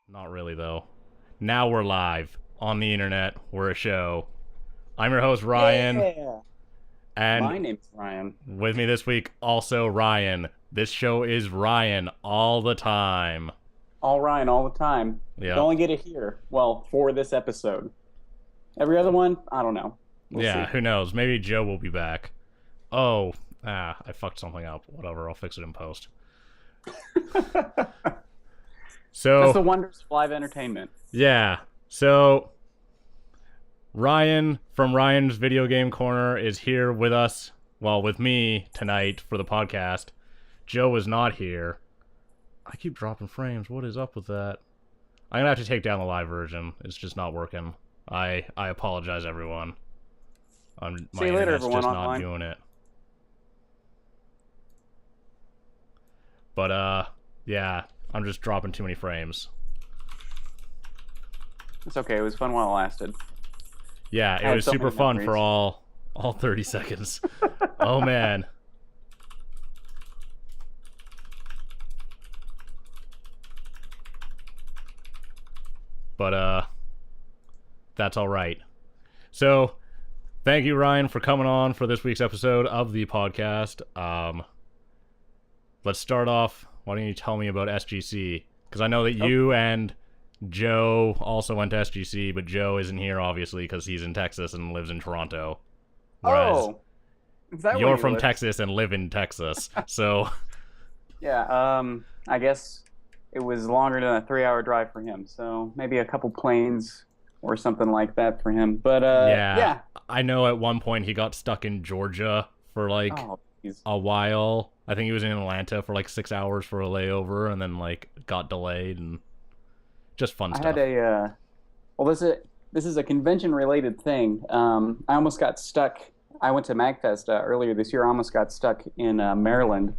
Not really, though. Now we're live on the internet. We're a show. I'm your host, Ryan. Yeah. And My name's Ryan. with me this week, also Ryan. This show is Ryan all the time. All Ryan, all the time. Yeah. You only get it here. Well, for this episode. Every other one, I don't know. We'll see. Who knows? Maybe Joe will be back. I fucked something up. Whatever, I'll fix it in post. So That's the wonders of live entertainment. yeah. So Ryan from Ryan's Video Game Corner is here with us, well, with me tonight for the podcast. Joe is not here. I keep dropping frames. What is up with that? I'm gonna have to take down the live version. It's just not working. I apologize, everyone. My See you later, internet's everyone just online. not doing it. But yeah, I'm just dropping too many frames. It's okay. It was fun while it lasted. Yeah, I it had was so super many fun memories. for all 30 seconds. Oh man. But that's all right. So, thank you, Ryan, for coming on for this week's episode of the podcast. Let's start off. Why don't you tell me about SGC? Because I know that you and Joe also went to SGC, but Joe isn't here, obviously, because he's in Texas and lives in Toronto. Whereas Is that where you're you from live? Texas and live in Texas. So, Yeah. I guess it was longer than a 3-hour drive for him. So maybe a couple planes or something like that for him. But yeah. I know at one point he got stuck in Georgia for like Oh, geez. a while. I think he was in Atlanta for like 6 hours for a layover and then like got delayed and just fun I stuff. had a well, this is a convention related thing. I almost got stuck. I went to MagFest earlier this year. I almost got stuck in Maryland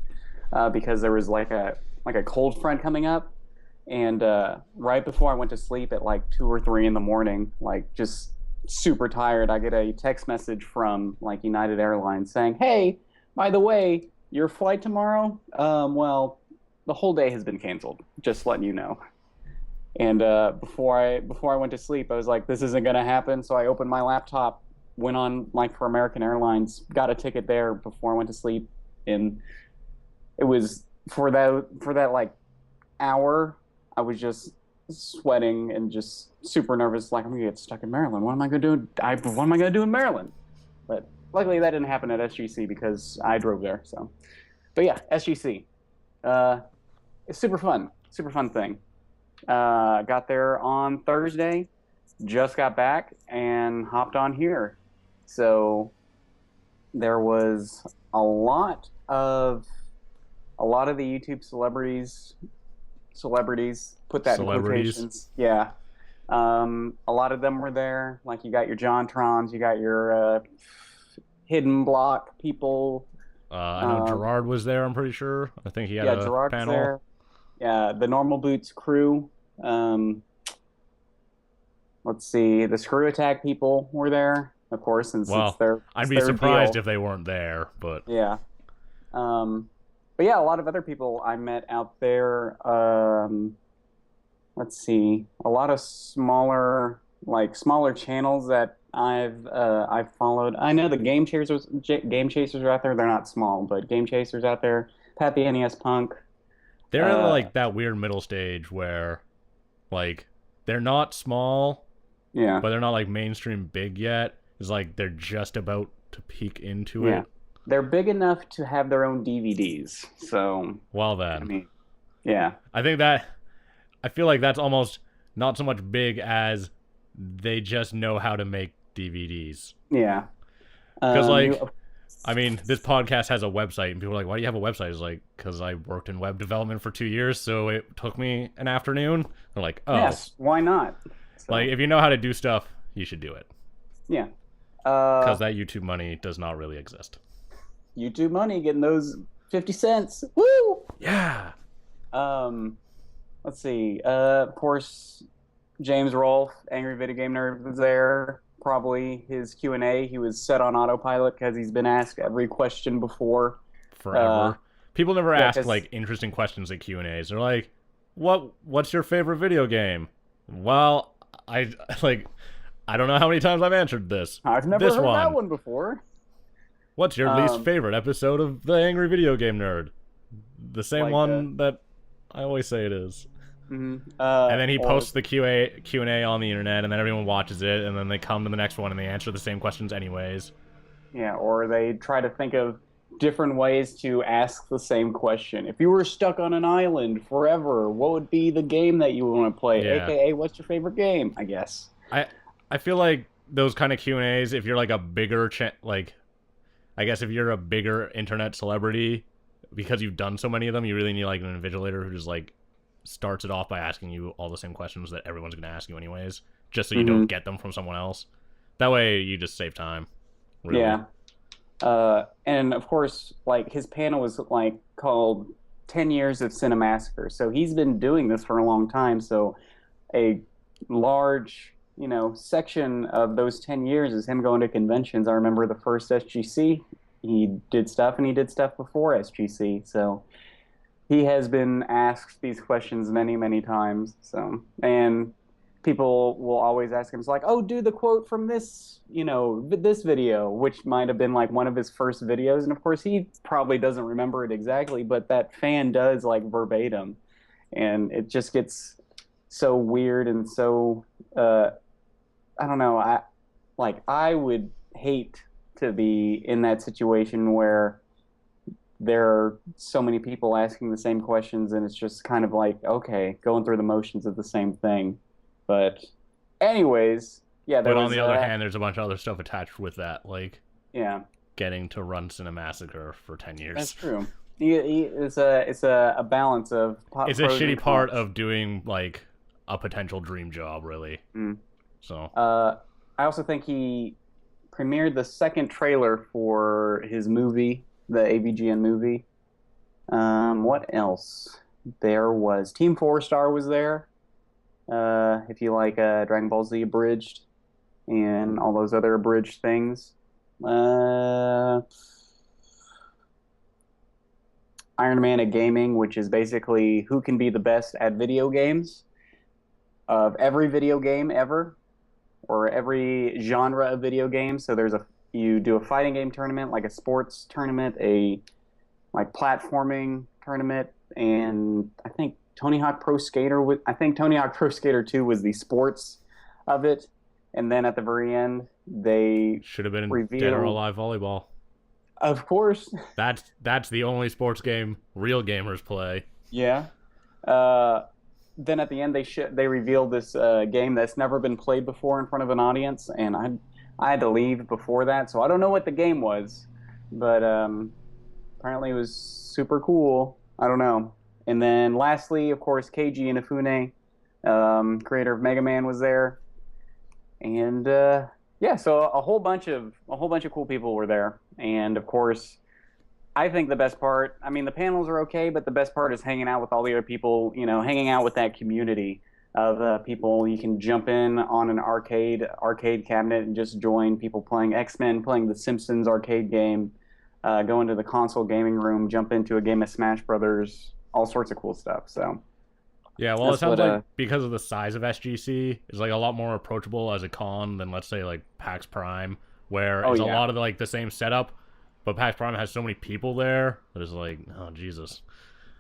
because there was like a cold front coming up, and right before I went to sleep at like 2 or 3 in the morning, like just super tired, I get a text message from like United Airlines saying, "Hey, by the way, your flight tomorrow, well, the whole day has been canceled. Just letting you know." And before I went to sleep, I was like, "This isn't gonna happen." So I opened my laptop, went on like for American Airlines, got a ticket there before I went to sleep, and it was for that like hour, I was just sweating and just super nervous. Like, I'm gonna get stuck in Maryland. What am I gonna do? What am I gonna do in Maryland? But luckily that didn't happen at SGC because I drove there. So, but yeah, SGC, it's super fun thing. Got there on Thursday, just got back and hopped on here. So there was a lot of the YouTube celebrities, put that in Celebrities. quotations. Yeah. A lot of them were there. Like you got your JonTrons, you got your Hidden Block people. I know Gerard was there, I'm pretty sure. I think he had a Gerard's panel. there. Yeah, the Normal Boots crew. Let's see, the Screw Attack people were there, of course, since Well, it's their I'd it's be their surprised deal. if they weren't there, but Yeah. But yeah, a lot of other people I met out there. Let's see, a lot of smaller channels that I've followed. I know the Game Chasers are out there. They're not small, but Game Chasers out there. Pat the NES Punk. they're in like that weird middle stage where like they're not small, Yeah. but they're not like mainstream big yet. It's like they're just about to peek into Yeah. it. They're big enough to have their own DVDs. So, Well then, I mean, yeah. I feel like that's almost not so much big as they just know how to make DVDs. Yeah. Because like you- I mean, this podcast has a website, and people are like, why do you have a website? It's like, because I worked in web development for 2 years, so it took me an afternoon. They're like, oh. Yes, why not? So, Like, if you know how to do stuff, you should do it. yeah. Because that YouTube money does not really exist. YouTube money, getting those 50 cents. Woo! Yeah. Let's see. Of course, James Rolfe, Angry Video Game Nerd, was there. Probably his Q&A. He was set on autopilot because he's been asked every question before. Forever. People never ask 'cause- like interesting questions at Q&As. They're like, what's your favorite video game? Well, I like I don't know how many times I've answered this. I've never this heard one. that one before. What's your least favorite episode of The Angry Video Game Nerd? The same Like, one that I always say it is. Mm-hmm. And then he posts the Q&A on the internet, and then everyone watches it, and then they come to the next one and they answer the same questions anyways. Yeah, or they try to think of different ways to ask the same question. If you were stuck on an island forever, what would be the game that you would want to play? Yeah. AKA, what's your favorite game? I guess. I feel like those kind of Q&As, if you're like a bigger I guess if you're a bigger internet celebrity, because you've done so many of them, you really need like an invigilator who just like starts it off by asking you all the same questions that everyone's going to ask you anyways, just so you don't get them from someone else. That way you just save time. Really. Yeah. And of course, like his panel was like called 10 Years of Cinemassacre. So he's been doing this for a long time. So a large, section of those 10 years is him going to conventions. I remember the first SGC, he did stuff, and he did stuff before SGC. So he has been asked these questions many, many times. So, and people will always ask him, it's like, oh, do the quote from this, this video, which might have been like one of his first videos. And of course, he probably doesn't remember it exactly, but that fan does like verbatim. And it just gets so weird and so, I don't know. I would hate to be in that situation where there are so many people asking the same questions, and it's just kind of like, okay, going through the motions of the same thing. But anyways, yeah. But on the other hand, there's a bunch of other stuff attached with that, like getting to run Cinemassacre for 10 years. That's true. It's a balance of. It's a shitty part of doing like a potential dream job, really. Mm. So. I also think he premiered the second trailer for his movie, the AVGN movie. What else? There was Team 4-Star was there. If you like Dragon Ball Z abridged and all those other abridged things. Iron Man at Gaming, which is basically who can be the best at video games of every video game ever, or every genre of video games. So you do a fighting game tournament, like a sports tournament, a like platforming tournament, and I think Tony Hawk Pro Skater 2 was the sports of it. And then at the very end, they should have been Dead or Alive Volleyball. Of course. That's the only sports game real gamers play. Yeah. Then at the end, they revealed this game that's never been played before in front of an audience, and I had to leave before that, so I don't know what the game was, but apparently it was super cool. I don't know. And then lastly, of course, Keiji Inafune, creator of Mega Man, was there, and so a whole bunch of cool people were there, and of course, I think the best part, I mean, the panels are okay, but the best part is hanging out with all the other people, hanging out with that community of people. You can jump in on an arcade cabinet and just join people playing X-Men, playing the Simpsons arcade game, go into the console gaming room, jump into a game of Smash Brothers, all sorts of cool stuff. So, yeah, well, it sounds like because of the size of SGC, it's like a lot more approachable as a con than, let's say, like PAX Prime, where it's a lot of like the same setup. But PAX Prime has so many people there that it's like, oh, Jesus.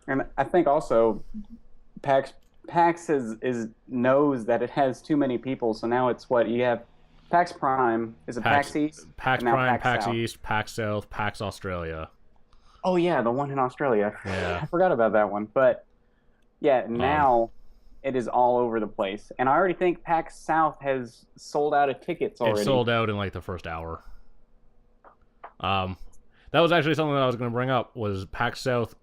And I think also PAX knows that it has too many people, so now it's what you have. PAX Prime is PAX East, PAX Prime, PAX East, PAX South, PAX Australia. Oh yeah, the one in Australia. Yeah, I forgot about that one. But yeah, now it is all over the place, and I already think PAX South has sold out of tickets already. It sold out in like the first hour. That was actually something that I was going to bring up, was PAX South.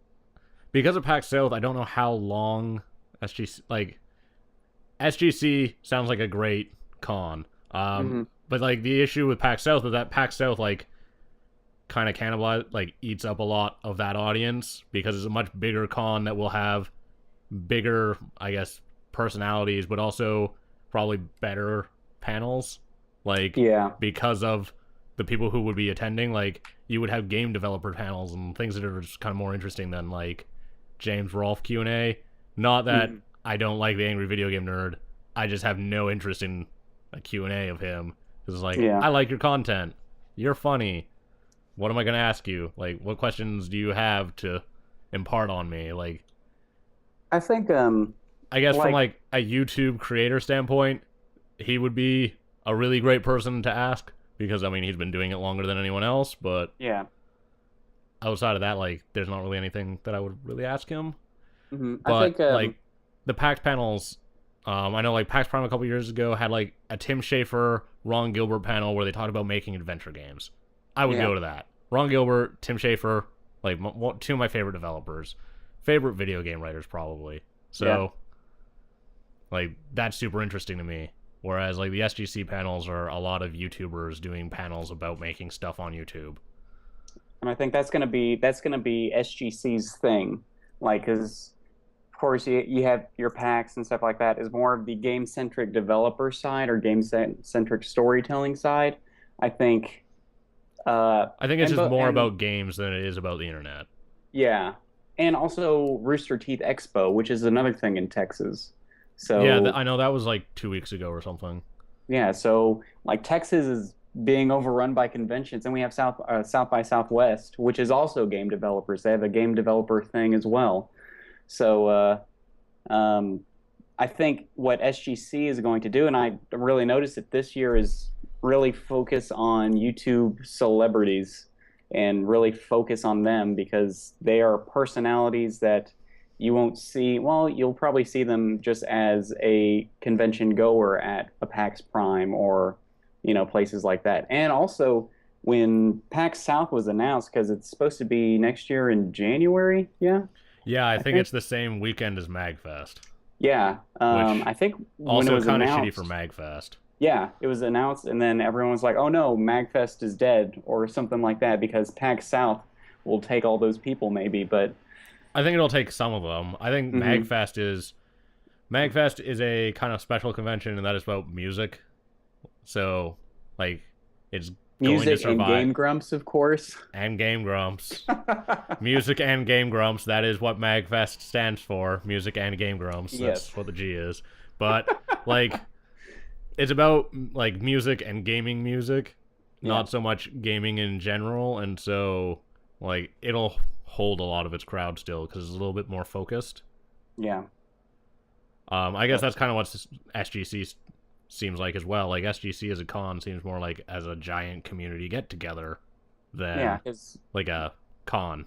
Because of PAX South, I don't know how long SGC sounds like a great con. But like the issue with PAX South is that PAX South like kind of eats up a lot of that audience, because it's a much bigger con that will have bigger, I guess, personalities, but also probably better panels. Because of the people who would be attending. Like, you would have game developer panels and things that are just kind of more interesting than like James Rolfe Q&A. Not that I don't like the Angry Video Game Nerd. I just have no interest in a Q&A of him. It's like, I like your content. You're funny. What am I going to ask you? Like, what questions do you have to impart on me? Like, I think, I guess from like a YouTube creator standpoint, he would be a really great person to ask because, I mean, he's been doing it longer than anyone else, but yeah. outside of that, like, there's not really anything that I would really ask him. Mm-hmm. But, I think, like, the PAX panels, I know, like, PAX Prime a couple years ago had, like, a Tim Schafer, Ron Gilbert panel where they talked about making adventure games. I would go to that. Ron Gilbert, Tim Schafer, like, two of my favorite developers. Favorite video game writers, probably. So, like, that's super interesting to me. Whereas, like, the SGC panels are a lot of YouTubers doing panels about making stuff on YouTube. And I think that's gonna be SGC's thing, like, because of course you have your PAX and stuff like that is more of the game centric developer side or game centric storytelling side. I think it's just more about games than it is about the internet. Yeah, and also Rooster Teeth Expo, which is another thing in Texas. So yeah, I know that was like 2 weeks ago or something. Yeah, so like Texas is being overrun by conventions, and we have South by Southwest, which is also game developers. They have a game developer thing as well. So I think what SGC is going to do, and I really noticed it this year, is really focus on YouTube celebrities and really focus on them because they are personalities that you won't see. Well, you'll probably see them just as a convention goer at a PAX Prime or, you know, places like that. And also when PAX South was announced, because it's supposed to be next year in January, Yeah, I think it's the same weekend as MagFest. Yeah, I think when also it was kind of announced, shitty for MagFest. Yeah, it was announced, and then everyone was like, "Oh no, MagFest is dead," or something like that, because PAX South will take all those people, maybe. But I think it'll take some of them. I think MagFest is a kind of special convention, and that is about music. So, like, it's music going to survive. And Game Grumps, of course. And Game Grumps. Music and Game Grumps. That is what MagFest stands for. Music and Game Grumps. That's what the G is. But, like, it's about, like, music and gaming music. Not so much gaming in general. And so, like, it'll hold a lot of its crowd still because it's a little bit more focused. Yeah. I guess that's kind of what SGC seems like as well. Like, SGC as a con seems more like as a giant community get-together than like a con.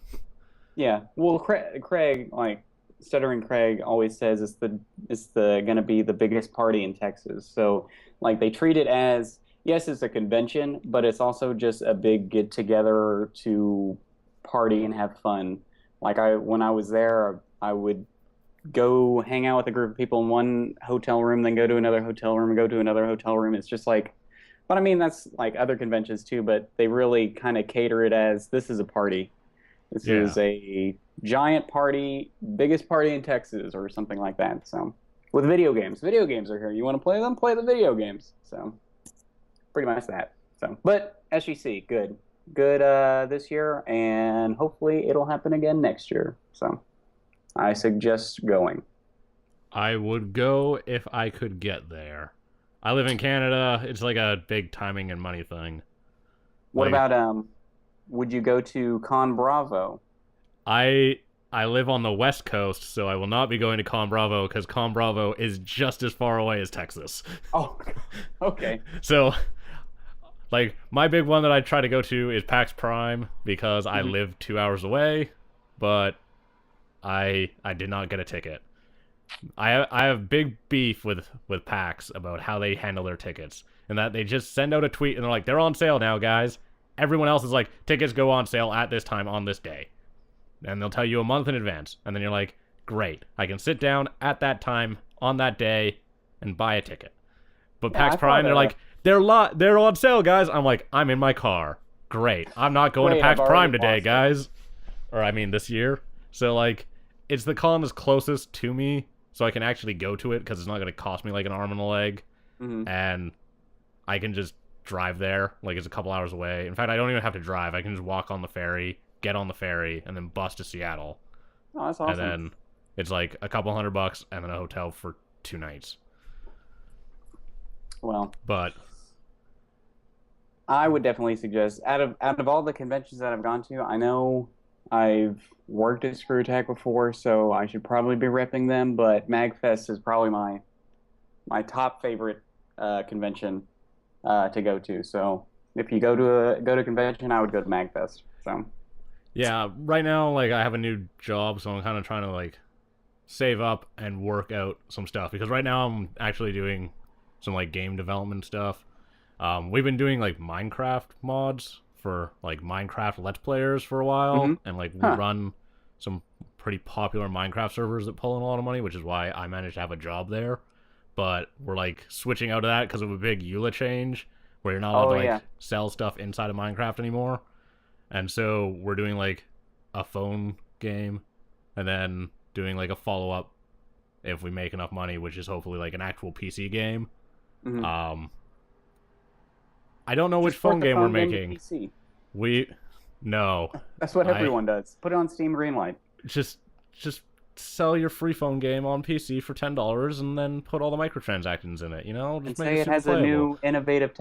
Yeah. Well, Craig, like, Stuttering Craig always says it's gonna be the biggest party in Texas. So, like, they treat it as, yes, it's a convention, but it's also just a big get-together to party and have fun. Like, when I was there, I would go hang out with a group of people in one hotel room, then go to another hotel room, and go to another hotel room. It's just like, but I mean, that's like other conventions too, but they really kind of cater it as, this is a party. This is a giant party, biggest party in Texas or something like that. So with video games are here. You want to play them? Play the video games. So pretty much that. So, but SGC, good this year, and hopefully it'll happen again next year. So I suggest going. I would go if I could get there. I live in Canada. It's like a big timing and money thing. What about would you go to Con Bravo? I live on the West Coast, so I will not be going to Con Bravo because Con Bravo is just as far away as Texas. Oh, okay. So, like, my big one that I try to go to is PAX Prime because I live 2 hours away, but I did not get a ticket. I have big beef with PAX about how they handle their tickets, and that they just send out a tweet and they're like, they're on sale now, guys. Everyone else is like, tickets go on sale at this time on this day. And they'll tell you a month in advance. And then you're like, great, I can sit down at that time on that day and buy a ticket. But PAX Prime, they're like, they're on sale, guys. I'm like, I'm in my car. Great. I'm not going to PAX Prime today, guys. Or I mean this year. So, like, it's the con that's closest to me, so I can actually go to it because it's not going to cost me like an arm and a leg. And I can just drive there. Like, it's a couple hours away. In fact, I don't even have to drive. I can just walk on the ferry, get on the ferry, and then bus to Seattle. Oh, that's And awesome. then it's like a couple $100 and then a hotel for 2 nights. Well, But I would definitely suggest out of all the conventions that I've gone to, I know I've worked at Screw Attack before, so I should probably be repping them. But MagFest is probably my top favorite convention to go to. So if you go to a convention, I would go to MagFest. So yeah, right now, like, I have a new job, so I'm kind of trying to, like, save up and work out some stuff. Because right now I'm actually doing some, like, game development stuff. We've been doing, like, Minecraft mods for, like, Minecraft Let's Players for a while. And, like, we run some pretty popular Minecraft servers that pull in a lot of money, which is why I managed to have a job there. But we're, like, switching out of that because of a big EULA change where you're not allowed to, like, sell stuff inside of Minecraft anymore. And so we're doing, like, a phone game and then doing, like, a follow-up if we make enough money, which is hopefully, like, an actual PC game. I don't know which phone game we're making. No. That's what everyone does. Put it on Steam Greenlight. Just sell your free phone game on PC for $10 and then put all the microtransactions in it, you know? Just And make say it has a new innovative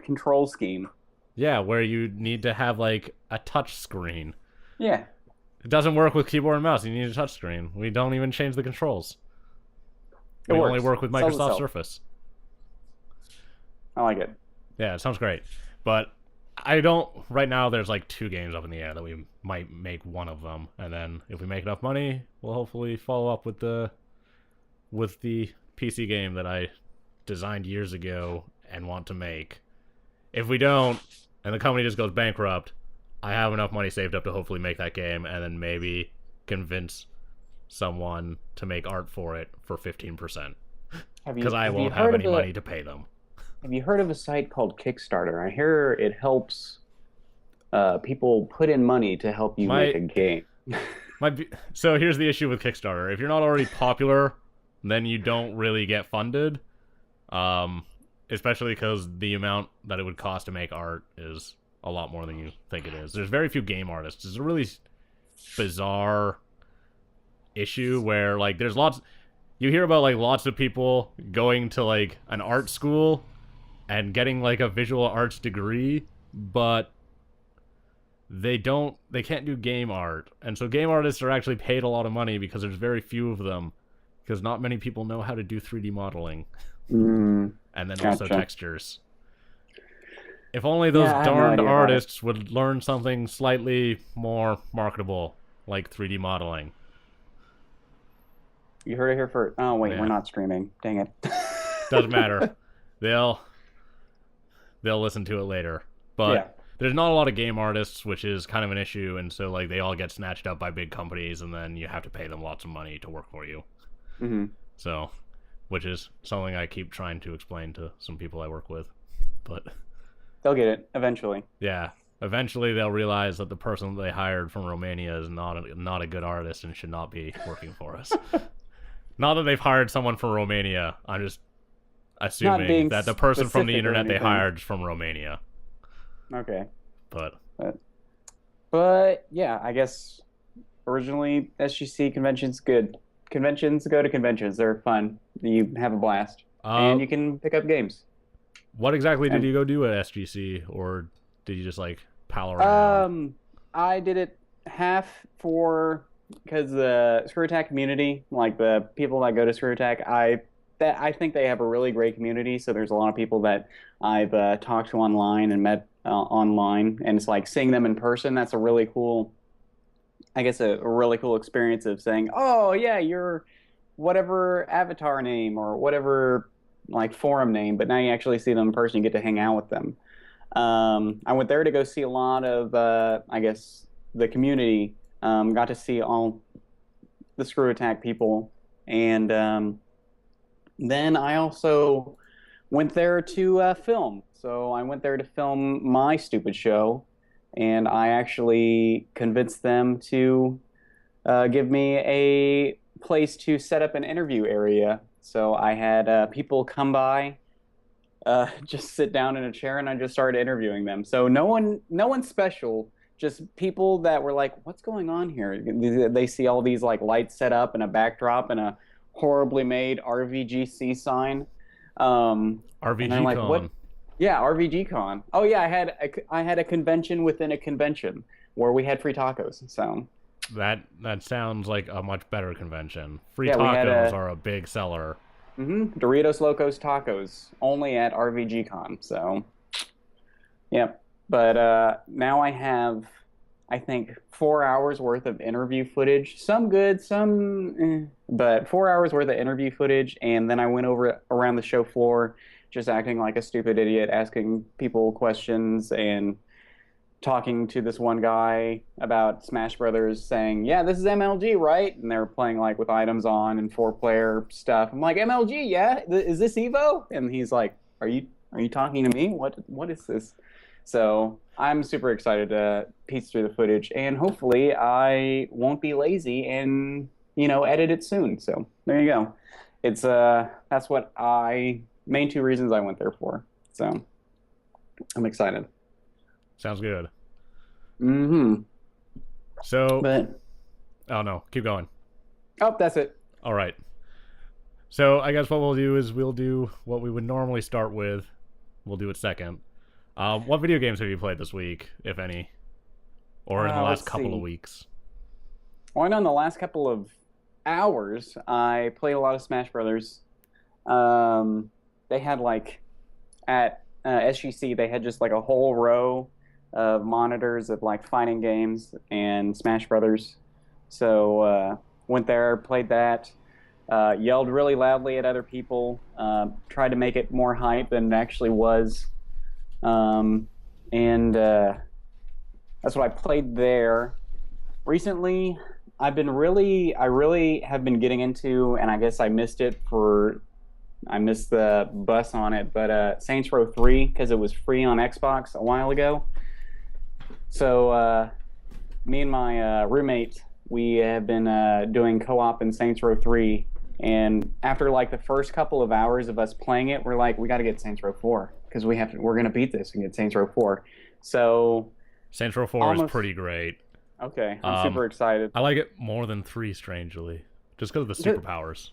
control scheme. Yeah, where you need to have, like, a touch screen. Yeah. It doesn't work with keyboard and mouse. You need a touch screen. We don't even change the controls. We only work with Microsoft Surface. I like it. Yeah, it sounds great. But I don't... Right now, there's, like, 2 games up in the air that we might make one of them. And then, if we make enough money, we'll hopefully follow up with the PC game that I designed years ago and want to make. If we don't, and the company just goes bankrupt, I have enough money saved up to hopefully make that game and then maybe convince someone to make art for it for 15%. Because I won't have any money to pay them. Have you heard of a site called Kickstarter? I hear it helps people put in money to help you make a game. So here's the issue with Kickstarter. If you're not already popular, then you don't really get funded. Especially because the amount that it would cost to make art is a lot more than you think it is. There's very few game artists. It's a really bizarre issue where, like, there's lots... You hear about, like, lots of people going to, like, an art school and getting, like, a visual arts degree, but they can't do game art. And so game artists are actually paid a lot of money because there's very few of them, because not many people know how to do 3D modeling. And then also textures. If only those darned artists would learn something slightly more marketable, like 3D modeling. You heard it here first. Oh, wait, we're not streaming. Dang it. Doesn't matter. They'll listen to it later. But there's not a lot of game artists, which is kind of an issue, and so, like, they all get snatched up by big companies, and then you have to pay them lots of money to work for you. So... Which is something I keep trying to explain to some people I work with. But they'll get it eventually. Yeah. Eventually they'll realize that the person that they hired from Romania is not a good artist and should not be working for us. Not that they've hired someone from Romania. I'm just assuming that the person from the internet they hired is from Romania. Okay. But yeah, I guess originally SGC convention's good. Conventions, go to conventions. They're fun. You have a blast. And you can pick up games. What exactly did you go do at SGC? Or did you just, like, pal around? I did it half because the Screw Attack community, like the people that go to Screw Attack, I think they have a really great community. So there's a lot of people that I've talked to online and met online. And it's like seeing them in person. That's a really cool... I guess a really cool experience of saying, oh, yeah, you're whatever avatar name or whatever, like, forum name, but now you actually see them in person, you get to hang out with them. I went there to go see a lot of, I guess, the community, got to see all the Screw Attack people, and then I also went there to film. So I went there to film my stupid show, and I actually convinced them to give me a place to set up an interview area. So I had people come by just sit down in a chair and I just started interviewing them. So no one special, just people that were like, "What's going on here?" They see all these like lights set up and a backdrop and a horribly made RVGC sign. And they're like, "What?" RVG Yeah, RVG Con. Oh yeah, I had a convention within a convention where we had free tacos. So That sounds like a much better convention. Free yeah, we had tacos are a big seller. Doritos Locos Tacos only at RVG Con. So yeah, but now I have, I think, 4 hours worth of interview footage. Some good, some, but 4 hours worth of interview footage, and then I went over around the show floor, just acting like a stupid idiot, asking people questions and talking to this one guy about Smash Brothers, saying, "Yeah, this is MLG, right?" And they're playing like with items on and four-player stuff. I'm like, "MLG, yeah? Is this Evo?" And he's like, are you talking to me? What is this?" So I'm super excited to piece through the footage, and hopefully I won't be lazy and edit it soon. So there you go. It's that's what I main two reasons I went there for. So I'm excited. Sounds good. Mm-hmm. So, But oh no, keep going. oh, that's it. All right. So I guess what we'll do is we'll do what we would normally start with. We'll do it second. What video games have you played this week, if any, or in the last Let's couple see. of weeks? Well, I know in the last couple of hours I played a lot of Smash Brothers. They had like at SGC they had just like a whole row of monitors of like fighting games and Smash Brothers. So went there, played that, yelled really loudly at other people, tried to make it more hype than it actually was, and that's what I played there. Recently, I really have been getting into, and I guess I missed the bus on it, but Saints Row 3 because it was free on Xbox a while ago. So me and my roommate, we have been doing co-op in Saints Row 3, and after like the first couple of hours of us playing it, we're like, we got to get Saints Row 4 because we're gonna beat this and get Saints Row 4. So Saints Row 4 is pretty great. okay, I'm super excited. I like it more than 3, strangely, just because of the superpowers.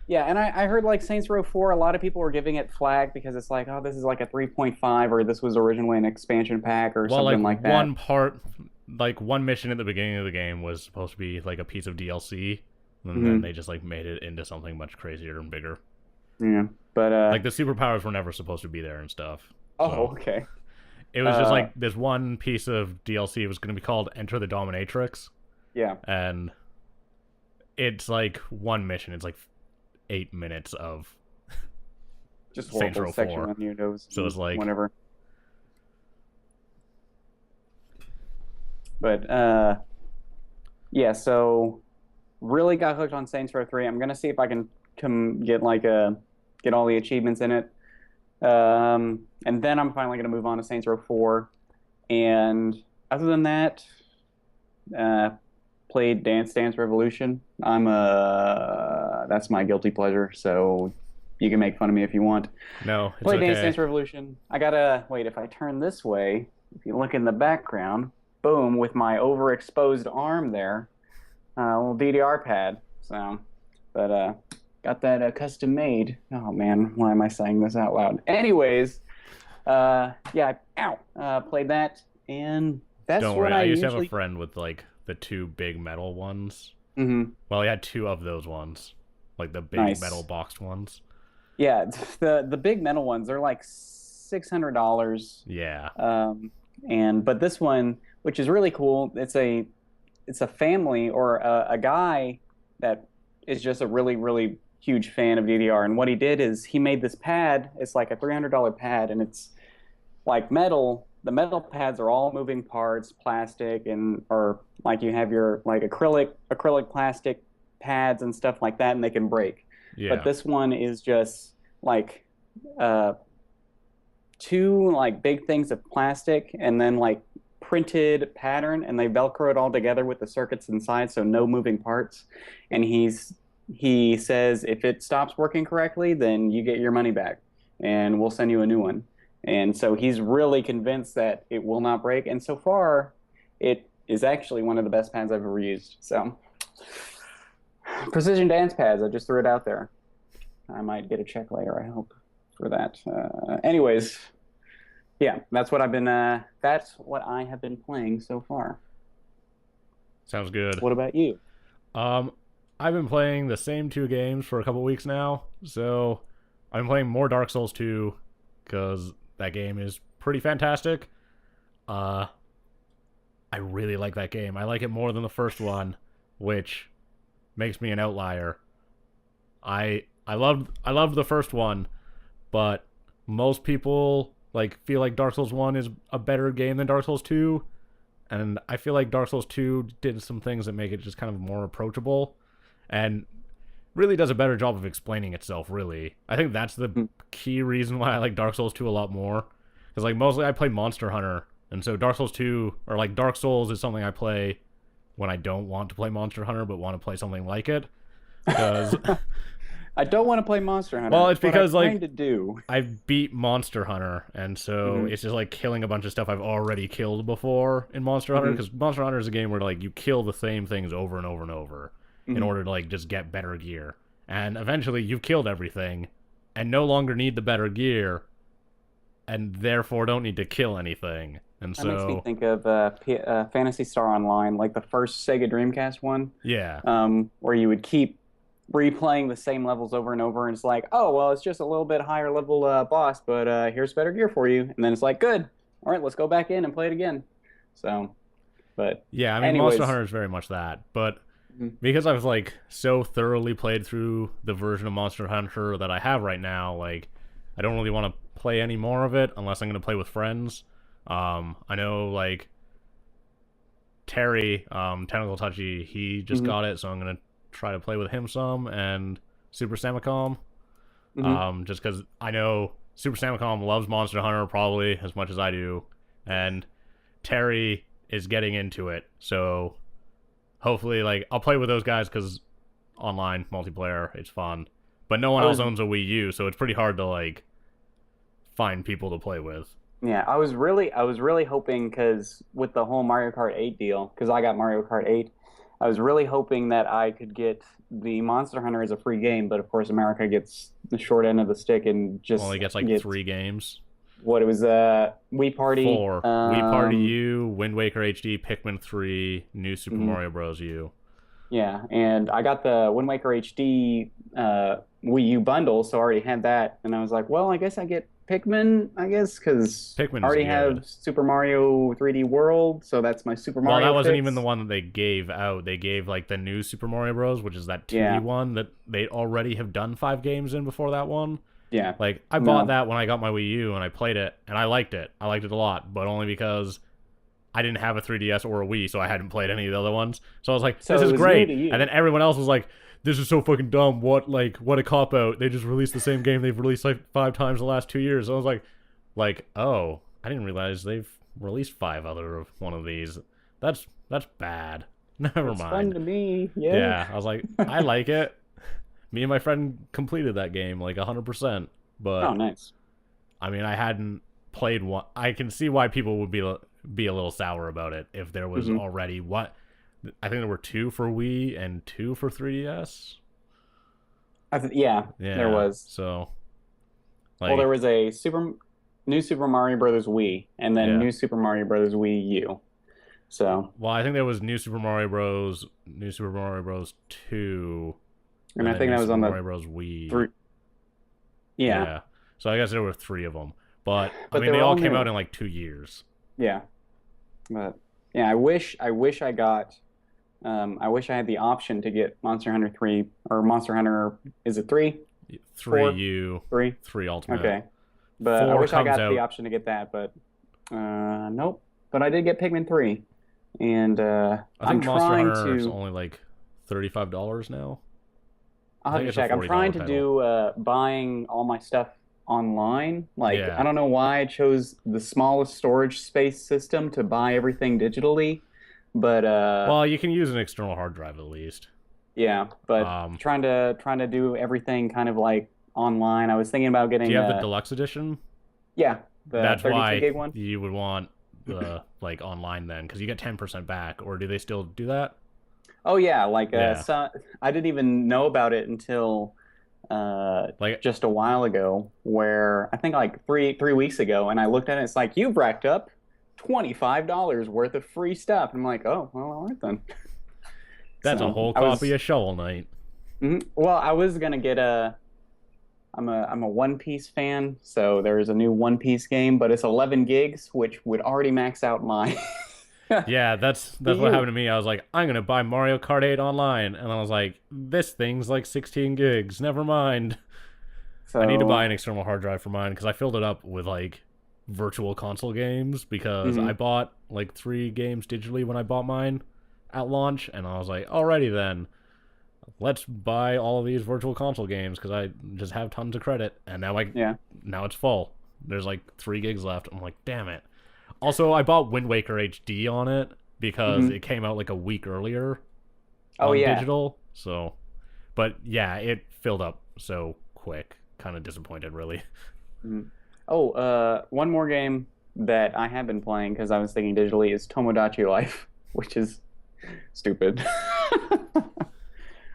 Yeah, and I heard like Saints Row 4, a lot of people were giving it flag because it's like, oh, this is like a 3.5, or this was originally an expansion pack or something like that. One part, like one mission at the beginning of the game was supposed to be like a piece of DLC, and then they just like made it into something much crazier and bigger. Yeah, but like the superpowers were never supposed to be there and stuff. Oh, so okay. it was just like this one piece of DLC was going to be called Enter the Dominatrix. Yeah. And it's like one mission. It's like 8 minutes of just Saints Row 4 on your nose. So it's like whatever. But yeah, so really got hooked on Saints Row 3. I'm gonna see if I can get get all the achievements in it, and then I'm finally gonna move on to Saints Row 4. And other than that, played Dance Dance Revolution. That's my guilty pleasure. So you can make fun of me if you want. No, it's Play okay. Dance Dance Revolution. I gotta wait. If I turn this way, if you look in the background, boom, with my overexposed arm there, a little DDR pad. So, but got that custom made. Oh man, why am I saying this out loud? Anyways, yeah, played that, and that's Don't what worry. I used usually... to have a friend with like the 2 big metal ones. Mm-hmm. Well, he had 2 of those ones, like the big metal boxed ones. Yeah, the big metal ones, they're like $600. Yeah. But this one, which is really cool, it's a family or a guy that is just a really, really huge fan of DDR. And what he did is he made this pad. It's like a $300 pad, and it's like metal. The metal pads are all moving parts, plastic, or like you have your like acrylic plastic pads and stuff like that, and they can break. Yeah. But this one is just like 2 like big things of plastic and then like printed pattern, and they Velcro it all together with the circuits inside, so no moving parts. And he says if it stops working correctly, then you get your money back. and we'll send you a new one. And so he's really convinced that it will not break. And so far, it is actually one of the best pads I've ever used. So, precision dance pads, I just threw it out there. I might get a check later, I hope, for that. Anyways, yeah, that's what I have been playing so far. Sounds good. What about you? I've been playing the same 2 games for a couple weeks now. So I've been playing more Dark Souls 2 because that game is pretty fantastic. I really like that game. I like it more than the first one, which makes me an outlier. I loved the first one, but most people feel like Dark Souls 1 is a better game than Dark Souls 2, and I feel like Dark Souls 2 did some things that make it just kind of more approachable and really does a better job of explaining itself, really. I think that's the key reason why I like Dark Souls 2 a lot more, because mostly I play Monster Hunter, and so Dark Souls 2, or Dark Souls, is something I play when I don't want to play Monster Hunter but want to play something like it, because I don't want to play Monster Hunter. Well, it's because I do. I beat Monster Hunter, and so it's just killing a bunch of stuff I've already killed before in Monster Hunter, because Monster Hunter is a game where you kill the same things over and over and over in order to just get better gear, and eventually you've killed everything and no longer need the better gear, and therefore don't need to kill anything. And that makes me think of Phantasy Star Online, like the first Sega Dreamcast one. Yeah. Where you would keep replaying the same levels over and over, and it's like, oh, well, it's just a little bit higher level boss, but here's better gear for you. And then it's like, good. All right, let's go back in and play it again. So, but yeah, I mean, anyways. Monster Hunter is very much that. But because I've so thoroughly played through the version of Monster Hunter that I have right now, I don't really want to play any more of it unless I'm going to play with friends. I know Terry, Tentacle Touchy, he just got it, so I'm going to try to play with him some, and Super Samicom, just because I know Super Samicom loves Monster Hunter probably as much as I do, and Terry is getting into it, so hopefully I'll play with those guys, because online multiplayer, it's fun, but no one else owns a Wii U, so it's pretty hard to find people to play with. Yeah, I was really hoping, because with the whole Mario Kart 8 deal, because I got Mario Kart 8, I was really hoping that I could get the Monster Hunter as a free game, but of course America gets the short end of the stick and just only gets 3 games. What it was, Wii Party, 4, Wii Party U, Wind Waker HD, Pikmin 3, New Super Mario Bros. U. Yeah, and I got the Wind Waker HD Wii U bundle, so I already had that, and I was like, well, I guess I get Pikmin, because I already have Super Mario 3D World, so that's my Super Mario. Well, that wasn't even the one that they gave out. They gave the new Super Mario Bros., which is that 2D one that they already have done 5 games in before that one. Yeah. I bought that when I got my Wii U, and I played it, and I liked it. I liked it a lot, but only because I didn't have a 3DS or a Wii, so I hadn't played any of the other ones. So I was like, this is great. And then everyone else was like, this is so fucking dumb. What a cop-out. They just released the same game they've released 5 times in the last 2 years. So I was like, oh, I didn't realize they've released 5 other of one of these. That's bad. Never mind. It's fun to me. Yeah. Yeah, I was like, I like it. Me and my friend completed that game 100%. But oh, nice. I mean, I hadn't played one. I can see why people would be a little sour about it if there was already I think there were 2 for Wii and 2 for 3DS. Yeah, there was. So, well, there was a New Super Mario Brothers Wii, and then New Super Mario Brothers Wii U. So, well, I think there was New Super Mario Bros., New Super Mario Bros. 2, and I think that was on the Mario Bros. Wii. 3. Yeah. So I guess there were 3 of them, but I mean, they all came out in 2 years. Yeah. But yeah, I wish I got. I wish I had the option to get Monster Hunter 3 or Monster Hunter. Is it 3? 3 U. 3. 3 Ultimate. Okay. But I wish I got the option to get that, but nope. But I did get Pikmin 3, and I think I'm Monster trying Hunter is to. only $35 now. I'll have to check. I'm trying to do buying all my stuff online. I don't know why I chose the smallest storage space system to buy everything digitally, but well, you can use an external hard drive at least. Yeah, but trying to do everything kind of online. I was thinking about Do getting you have the deluxe edition? yeah, the That's 32 why gig one. you would want the like online then, because you get 10% back. Or do they still do that? Oh yeah, like Yeah. so I didn't even know about it until Like, just a while ago, where I think like three weeks ago, and I looked at it. It's like you've racked up $25 worth of free stuff. And I'm like, oh well, all right then. that's a So whole I copy was of Shovel Knight. well, I was gonna get a. I'm a One Piece fan, so there's a new One Piece game, but it's 11 gigs, which would already max out my Yeah, that's what EU. happened to me. I was like, I'm gonna buy Mario Kart 8 online, and I was like, this thing's like 16 gigs. Never mind. I need to buy So an external hard drive for mine because I filled it up with like virtual console games because I mhm, bought like 3 games digitally when I bought mine at launch, and I was like, alrighty then, let's buy all of these virtual console games because I just have tons of credit, and yeah. now it's full. There's like 3 gigs left. I'm like, damn it. Also, I bought Wind Waker HD on it because Hmm. it came out like a week earlier Oh on yeah. digital. So, but yeah, it filled up so quick. Kind of disappointed, really. Mhm. Oh, one more game that I have been playing because I was thinking digitally is Tomodachi Life, which is stupid.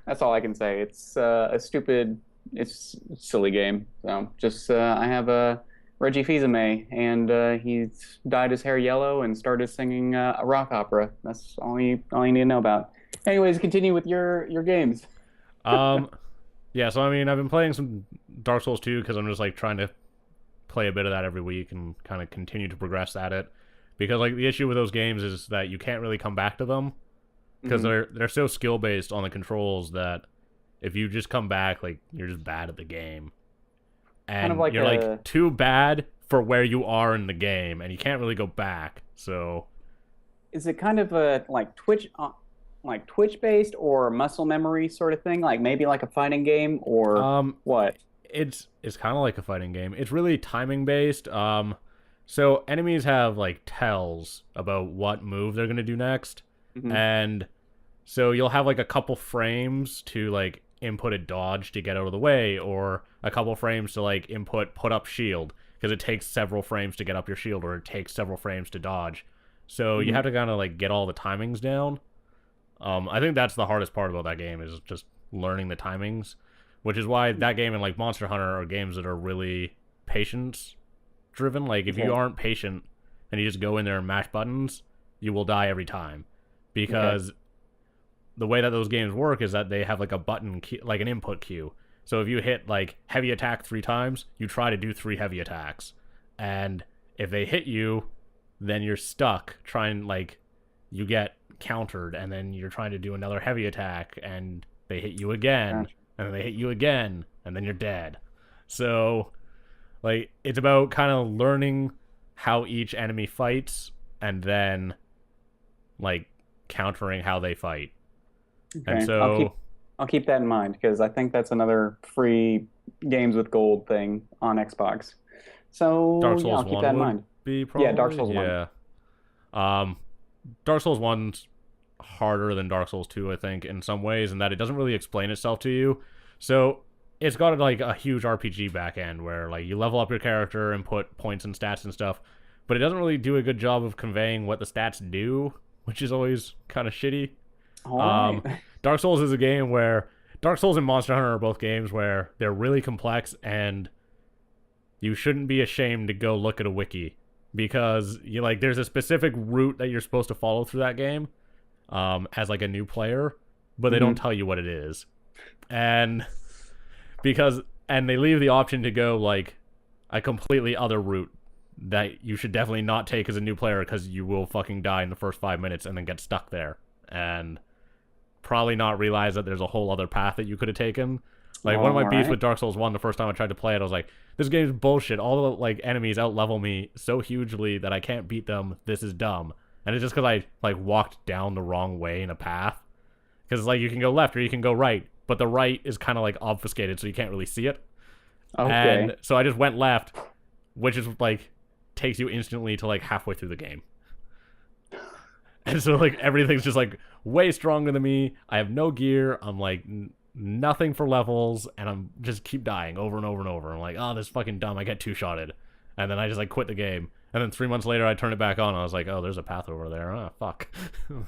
That's all I can say. It's a stupid, it's a silly game. So just I have a Reggie Fils-Aimé, and he's dyed his hair yellow and started singing a rock opera. That's all you need to know about. Anyways, continue with your games. Um, yeah. So I mean, I've been playing some Dark Souls 2 because I'm just like trying to play a bit of that every week and kind of continue to progress at it. Because like the issue with those games is that you can't really come back to them because Hmm. they're so skill based on the controls that if you just come back, like you're just bad at the game, Kind of and like you're like a too bad for where you are in the game, and you can't really go back. So is it kind of a like Twitch based or muscle memory sort of thing? Like maybe like a fighting game or um, what? it's kind of like a fighting game. It's really timing based. So enemies have like tells about what move they're gonna do next, Hmm. and so you'll have like a couple frames to like input a dodge to get out of the way, or a couple frames to like input put up shield because it takes several frames to get up your shield, or it takes several frames to dodge. So you Hmm. have to kind of like get all the timings down. I think that's the hardest part about that game is just learning the timings, which is why that game and like Monster Hunter are games that are really patience driven. Like if you Okay. aren't patient and you just go in there and mash buttons, you will die every time Okay. because the way that those games work is that they have like a button key, like an input queue. So if you hit like heavy attack 3 times, you try to do 3 heavy attacks, and if they hit you, then you're stuck trying like you get countered, and then you're trying to do another heavy attack, and they hit you again, Gotcha. and then they hit you again, and then you're dead. So like it's about kind of learning how each enemy fights, and then like countering how they fight. And Okay. so I'll keep that in mind because I think that's another free games with gold thing on Xbox. So Dark yeah, Souls I'll keep 1 that in would mind. be Yeah, Dark probably, Souls 1. yeah. Um, Dark Souls 1's harder than Dark Souls 2, I think, in some ways, in that it doesn't really explain itself to you. So it's got like a huge RPG back end where like you level up your character and put points and stats and stuff, but it doesn't really do a good job of conveying what the stats do, which is always kind of shitty. All right. Um, Dark Souls is a game where Dark Souls and Monster Hunter are both games where they're really complex, and you shouldn't be ashamed to go look at a wiki because you like there's a specific route that you're supposed to follow through that game as like a new player, but they don't Hmm. tell you what it is, and because and they leave the option to go like a completely other route that you should definitely not take as a new player because you will fucking die in the first 5 minutes and then get stuck there and probably not realize that there's a whole other path that you could have taken. Like one of All my beefs right. with Dark Souls 1 the first time I tried to play it, I was like, this game's bullshit. All the like enemies out level me so hugely that I can't beat them. This is dumb. And it's just because I like walked down the wrong way in a path. Because like you can go left or you can go right, but the right is kind of like obfuscated so you can't really see it. Okay. And so I just went left, which is like takes you instantly to like halfway through the game. And so like everything's just like way stronger than me. I have no gear. I'm like nothing for levels, and I'm just keep dying over and over and over. I'm like, oh, this is fucking dumb. I get two-shotted. And then I just like quit the game. And then 3 months later, I turn it back on. And I was like, oh, there's a path over there. Oh, fuck.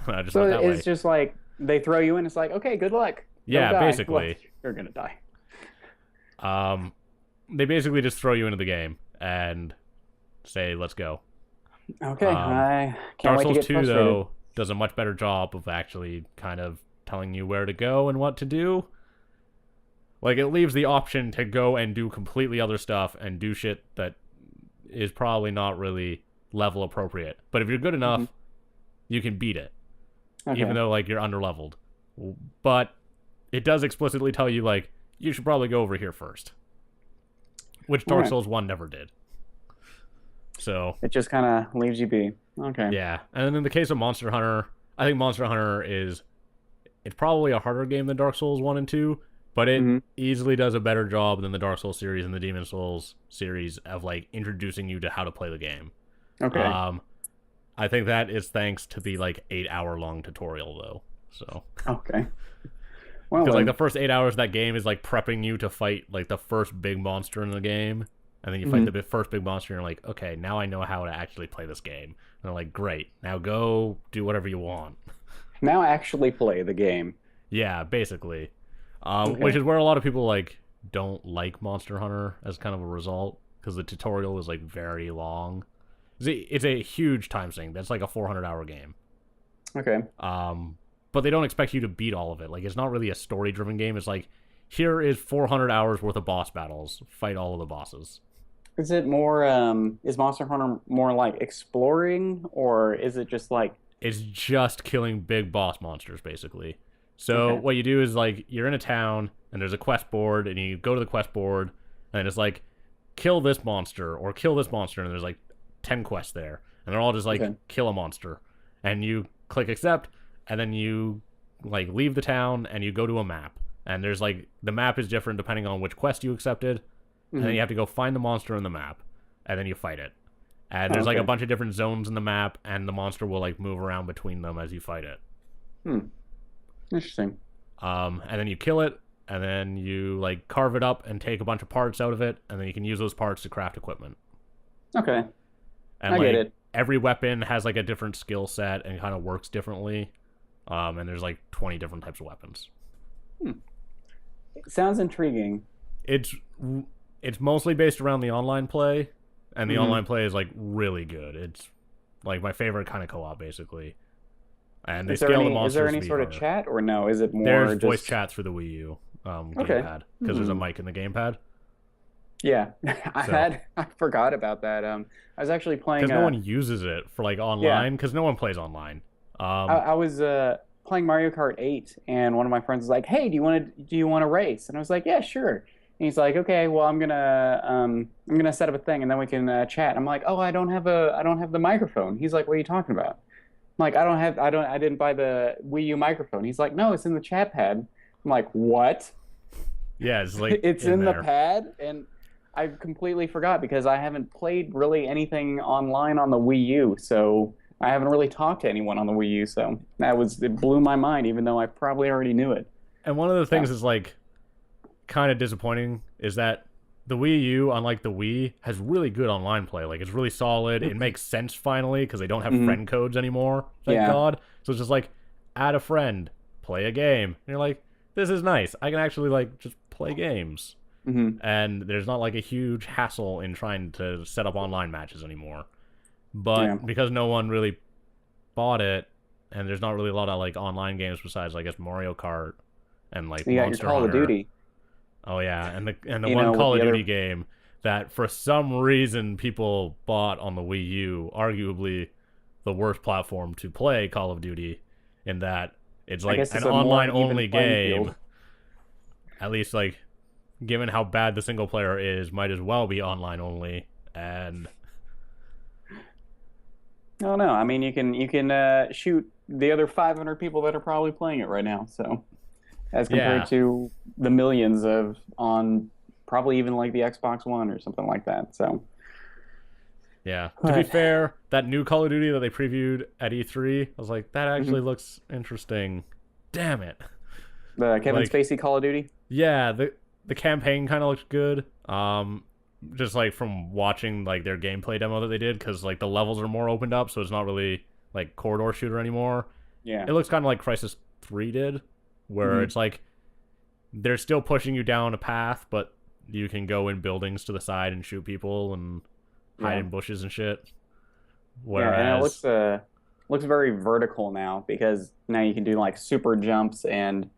I just went that way. It's just like they throw you in. It's like, okay, good luck. Yeah, die. basically. Well, you're going to die. They basically just throw you into the game and say, let's go. Okay, I can't Dark wait Souls to get 2, frustrated. though, does a much better job of actually kind of telling you where to go and what to do. Like, it leaves the option to go and do completely other stuff and do shit that is probably not really level appropriate. But if you're good enough, you can beat it. Okay. Even though, like, you're underleveled. But it does explicitly tell you, like, you should probably go over here first. Which Dark Souls 1 never did. So it just kind of leaves you be. Okay. Yeah. And then in the case of Monster Hunter, I think Monster Hunter it's probably a harder game than Dark Souls 1 and 2, but it easily does a better job than the Dark Souls series and the Demon Souls series of like introducing you to how to play the game. Okay. I think that is thanks to the like 8-hour long tutorial though. So okay. Well, because like the first 8 hours of that game is like prepping you to fight like the first big monster in the game, and then you fight the first big monster, and you're like, okay, now I know how to actually play this game. And they're like, great, now go do whatever you want. Now actually play the game. Yeah, basically. Which is where a lot of people like don't like Monster Hunter as kind of a result, because the tutorial is like very long. It's a huge time sink. That's like a 400-hour game. Okay. But they don't expect you to beat all of it. Like, it's not really a story-driven game. It's like, here is 400 hours worth of boss battles. Fight all of the bosses. Is it more, is Monster Hunter more like exploring, or is it just like... It's just killing big boss monsters, basically. So what you do is, like, you're in a town, and there's a quest board, and you go to the quest board, and it's like, kill this monster, or kill this monster, and there's, like, 10 quests there. And they're all just, like, kill a monster. And you click accept, and then you like leave the town and you go to a map, and there's like the map is different depending on which quest you accepted, and then you have to go find the monster in the map, and then you fight it, and there's like a bunch of different zones in the map, and the monster will like move around between them as you fight it. Interesting. And then you kill it, and then you like carve it up and take a bunch of parts out of it, and then you can use those parts to craft equipment. Okay. And I like get it. every weapon has like a different skill set and kind of works differently. And there's like 20 different types of weapons. Sounds intriguing. It's mostly based around the online play, and the online play is like really good. It's like my favorite kind of co-op, basically. And they scale the monsters. Is there any sort of chat, or no? Is it more there's just... voice chat through the Wii U gamepad, because there's a mic in the gamepad. Yeah, I forgot about that. I was actually playing because no one uses it for like online, because no one plays online. I was playing Mario Kart 8, and one of my friends was like, "Hey, do you want to race?" And I was like, "Yeah, sure." And he's like, "Okay, well, I'm gonna set up a thing, and then we can chat." I'm like, "Oh, I don't have the microphone." He's like, "What are you talking about?" I'm like, I didn't buy the Wii U microphone." He's like, "No, it's in the chat pad." I'm like, "What?" Yeah, it's like it's in the pad, and I completely forgot because I haven't played really anything online on the Wii U, so I haven't really talked to anyone on the Wii U, so it blew my mind, even though I probably already knew it. And one of the things is like kind of disappointing is that the Wii U, unlike the Wii, has really good online play. Like, it's really solid. It makes sense finally because they don't have friend codes anymore. Thank God. So it's just like, add a friend, play a game. And you're like, this is nice. I can actually like just play games. And there's not like a huge hassle in trying to set up online matches anymore. But because no one really bought it, and there's not really a lot of like online games besides, I guess, Mario Kart and like Monster Call Hunter. of Duty. Oh yeah, and the one Call of Duty game that for some reason people bought on the Wii U, arguably the worst platform to play Call of Duty, in that it's like an online only game. At least like, given how bad the single player is, might as well be online only. And no, I mean, you can shoot the other 500 people that are probably playing it right now. So, as compared to the millions on probably even like the Xbox One or something like that. So, yeah. To be fair, that new Call of Duty that they previewed at E3, I was like, that actually looks interesting. Damn it. The Kevin Like, Spacey Call of Duty. yeah, the campaign kind of looked good. Just like from watching like their gameplay demo that they did, because like the levels are more opened up, so it's not really like corridor shooter anymore. Yeah. It looks kind of like Crisis 3 did, where it's like they're still pushing you down a path, but you can go in buildings to the side and shoot people and hide in bushes and shit. Whereas, yeah, and it looks very vertical now because now you can do like super jumps and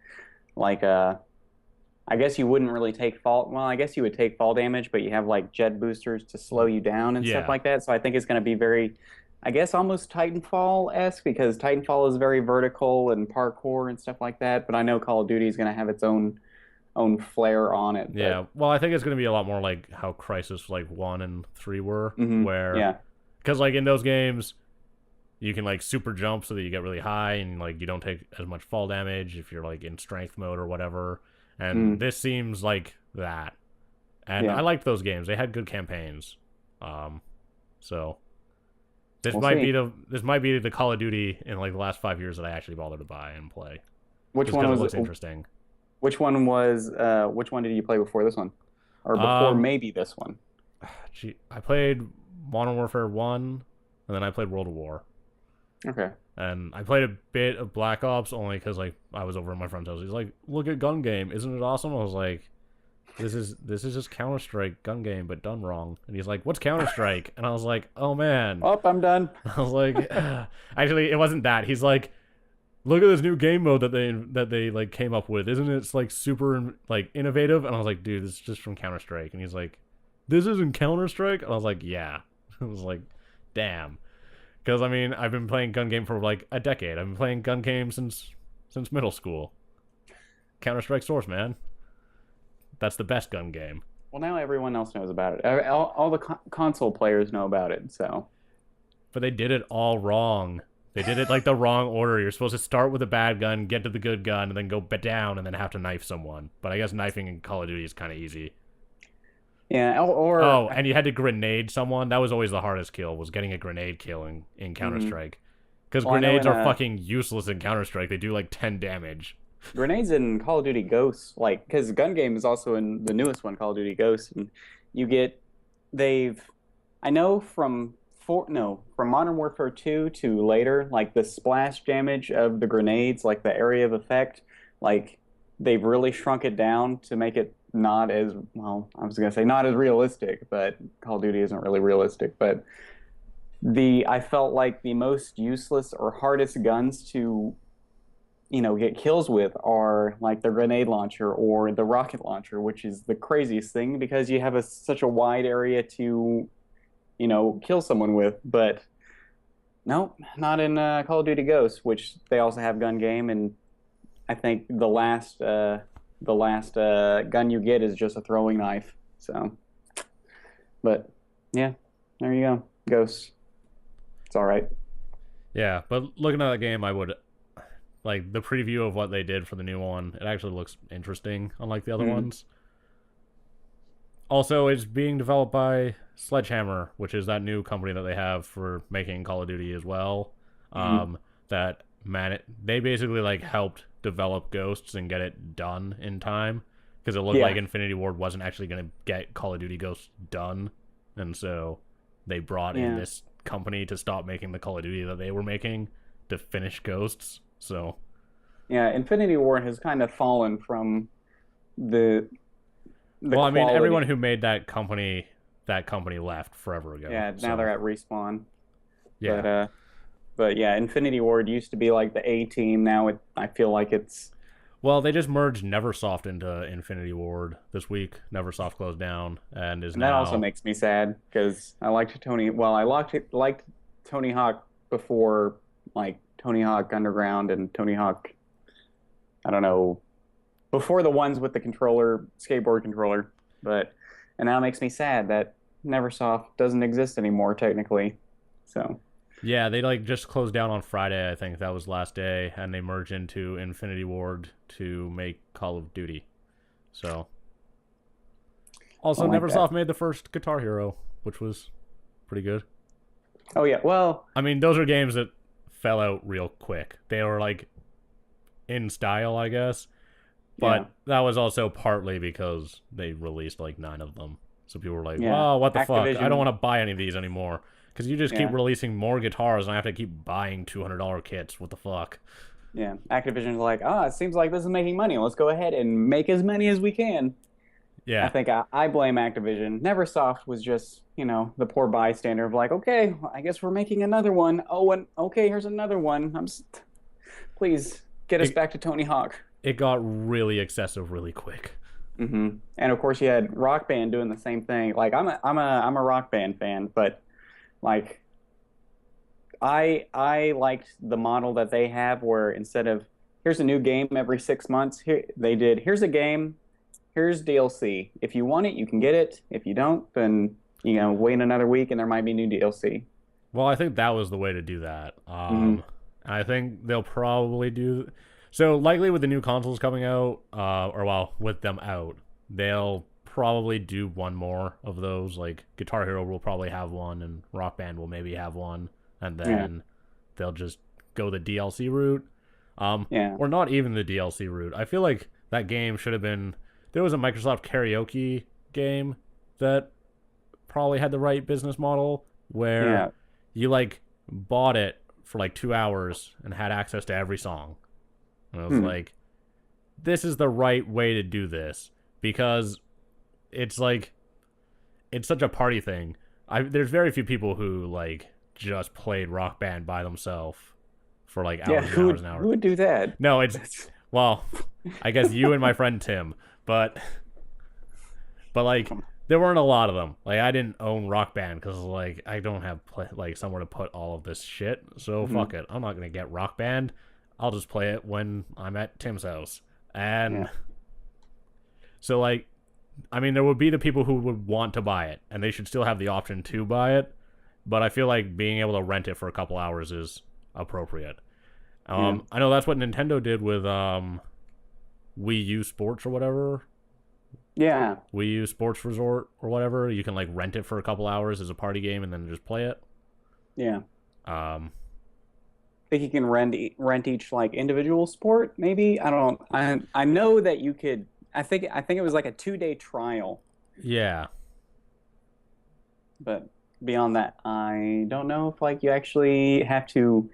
like I guess you wouldn't really take fall. Well, I guess you would take fall damage, but you have like jet boosters to slow you down and stuff yeah, like that. So I think it's going to be very, I guess, almost Titanfall-esque because Titanfall is very vertical and parkour and stuff like that. But I know Call of Duty is going to have its own flair on it. yeah. Well, I think it's going to be a lot more like how Crisis like 1 and 3 were, where Yeah, because like in those games you can like super jump so that you get really high and like you don't take as much fall damage if you're like in strength mode or whatever. And this seems like that. And yeah. I liked those games. They had good campaigns. So this We'll might see. be the Call of Duty in like the last 5 years that I actually bothered to buy and play. Which Just one because was it looks interesting. Which one was which one did you play before this one, or before maybe this one? Gee, I played Modern Warfare 1, and then I played World of War. Okay. And I played a bit of Black Ops only because like I was over at my friend's house. He's like, "Look at Gun Game, isn't it awesome?" I was like, "This is just Counter Strike Gun Game, but done wrong." And he's like, "What's Counter Strike?" And I was like, "Oh man." Oh, I'm done. I was like, actually, it wasn't that. He's like, "Look at this new game mode that they like came up with. Isn't it like super like innovative?" And I was like, "Dude, this is just from Counter Strike." And he's like, "This isn't Counter Strike?" And I was like, "Yeah." I was like, "Damn." Because, I mean, I've been playing gun game for, like, a decade. I've been playing gun game since middle school. Counter-Strike Source, man. That's the best gun game. Well, now everyone else knows about it. All the console players know about it. So, But they did it all wrong. They did it, like, the wrong order. You're supposed to start with a bad gun, get to the good gun, and then go down and then have to knife someone. But I guess knifing in Call of Duty is kind of easy. yeah. Or Oh, and you had to grenade someone. That was always the hardest kill, was getting a grenade kill in Counter-Strike. Because Well, I know grenades in, are fucking useless in Counter-Strike. They do, like, 10 damage. grenades in Call of Duty Ghosts, like, because gun game is also in the newest one, Call of Duty Ghosts, and you get I know from Modern Warfare 2 to later, like the splash damage of the grenades, like the area of effect, like they've really shrunk it down to make it not as well. I was gonna say not as realistic, but Call of Duty isn't really realistic. But I felt like the most useless or hardest guns to get kills with are like the grenade launcher or the rocket launcher, which is the craziest thing because you have such a wide area to kill someone with. But no, not in Call of Duty Ghosts, which they also have gun game, and I think the last gun you get is just a throwing knife. So, but yeah, there you go, Ghosts. It's all right. Yeah, but looking at that game, I would like the preview of what they did for the new one. It actually looks interesting, unlike the other ones. Also, it's being developed by Sledgehammer, which is that new company that they have for making Call of Duty as well. They basically like helped develop Ghosts and get it done in time because it looked like Infinity Ward wasn't actually going to get Call of Duty Ghosts done, and so they brought in this company to stop making the Call of Duty that they were making to finish Ghosts. So yeah, Infinity Ward has kind of fallen from the well, I mean, quality. everyone who made that company left forever ago. Yeah, now they're at Respawn. Yeah. But yeah, Infinity Ward used to be like the A team. Now I feel like it's. Well, they just merged Neversoft into Infinity Ward this week. Neversoft closed down and is now. That also makes me sad because I liked Tony. Well, I liked Tony Hawk before, like Tony Hawk Underground and Tony Hawk. I don't know. Before the ones with the skateboard controller, and now it makes me sad that Neversoft doesn't exist anymore technically. So. Yeah, they like just closed down on Friday. I think that was last day, and they merged into Infinity Ward to make Call of Duty. So. Also, Neversoft made the first Guitar Hero, which was pretty good. Oh yeah, well. I mean, those are games that fell out real quick. They were like in style, I guess. Yeah. But that was also partly because they released like 9 of them. So people were like, Yeah. "Well, what the fuck? I don't Activision. want to buy any of these anymore." Because you just keep Yeah. releasing more guitars, and I have to keep buying $200 kits. What the fuck? Yeah. Activision's like, it seems like this is making money. Let's go ahead and make as many as we can. I Yeah, think I blame Activision. Neversoft was just, the poor bystander of like, okay, well, I guess we're making another one. Oh, and okay, here's another one. Please get us it back to Tony Hawk. it got really excessive really quick. And of course, you had Rock Band doing the same thing. Like, I'm a Rock Band fan, but like, I liked the model that they have, where instead of here's a new game every 6 months, here's a game, here's DLC. If you want it, you can get it. If you don't, then wait another week and there might be new DLC. Well, I think that was the way to do that. Hmm. I think they'll probably do so. Likely with the new consoles coming out, or well, with them out, they'll probably do one more of those. Like Guitar Hero will probably have one, and Rock Band will maybe have one, and Yeah, then they'll just go the DLC route. yeah, Or not even the DLC route. I feel like that game should have been. There was a Microsoft karaoke game that probably had the right business model where yeah. you like bought it for like 2 hours and had access to every song. And I was Hmm. like, this is the right way to do this because it's like it's such a party thing. There's very few people who like just played Rock Band by themselves for like Yeah, hours and hours and who hours. would do that? No, it's That's well, I guess you and my friend Tim, but like there weren't a lot of them. Like I didn't own Rock Band because like I don't have like somewhere to put all of this shit. So Mhm. fuck it. I'm not gonna get Rock Band. I'll just play it when I'm at Tim's house. And Yeah, so like, I mean, there would be the people who would want to buy it, and they should still have the option to buy it. But I feel like being able to rent it for a couple hours is appropriate. yeah, I know that's what Nintendo did with Wii U Sports or whatever. yeah. Wii U Sports Resort or whatever. You can like rent it for a couple hours as a party game and then just play it. Yeah. Um, Think you can rent each like individual sport, maybe? I don't. I know that you could. I think it was like a 2-day trial, yeah. but beyond that, I don't know if like you actually have to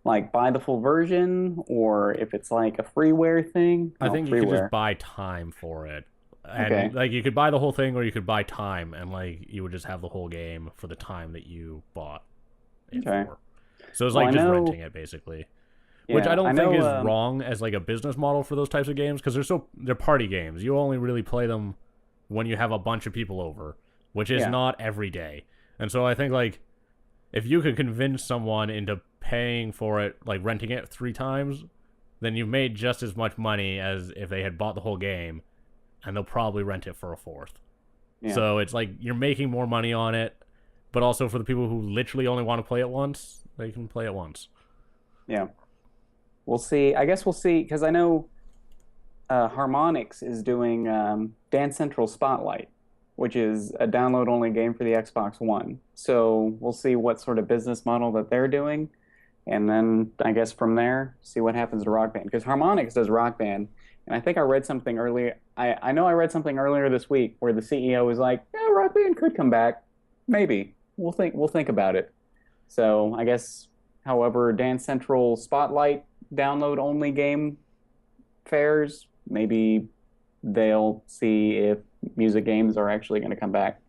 like buy the full version or if it's like a freeware thing. I No, think you could just freeware. buy time for it. Okay. And like you could buy the whole thing or you could buy time and like you would just have the whole game for the time that you bought it Okay. for. So it's Well, like I just know. renting it basically. Which I Yeah, I don't think know. is wrong as like a business model for those types of games because they're party games. You only really play them when you have a bunch of people over, which is Yeah. not every day. And so I think like if you could convince someone into paying for it, like renting it 3 times, then you've made just as much money as if they had bought the whole game, and they'll probably rent it for a fourth. Yeah. So it's like you're making more money on it, but also for the people who literally only want to play it once, they can play it once. Yeah. We'll see. I guess we'll see because I know Harmonix is doing Dance Central Spotlight, which is a download-only game for the Xbox One. So we'll see what sort of business model that they're doing, and then I guess from there, see what happens to Rock Band. Because Harmonix does Rock Band, and I think I read something earlier. I know I read something earlier this week where the CEO was like, "Yeah, Rock Band could come back. Maybe we'll think about it." So I guess, however, Dance Central Spotlight download-only game fares, maybe they'll see if music games are actually going to come back.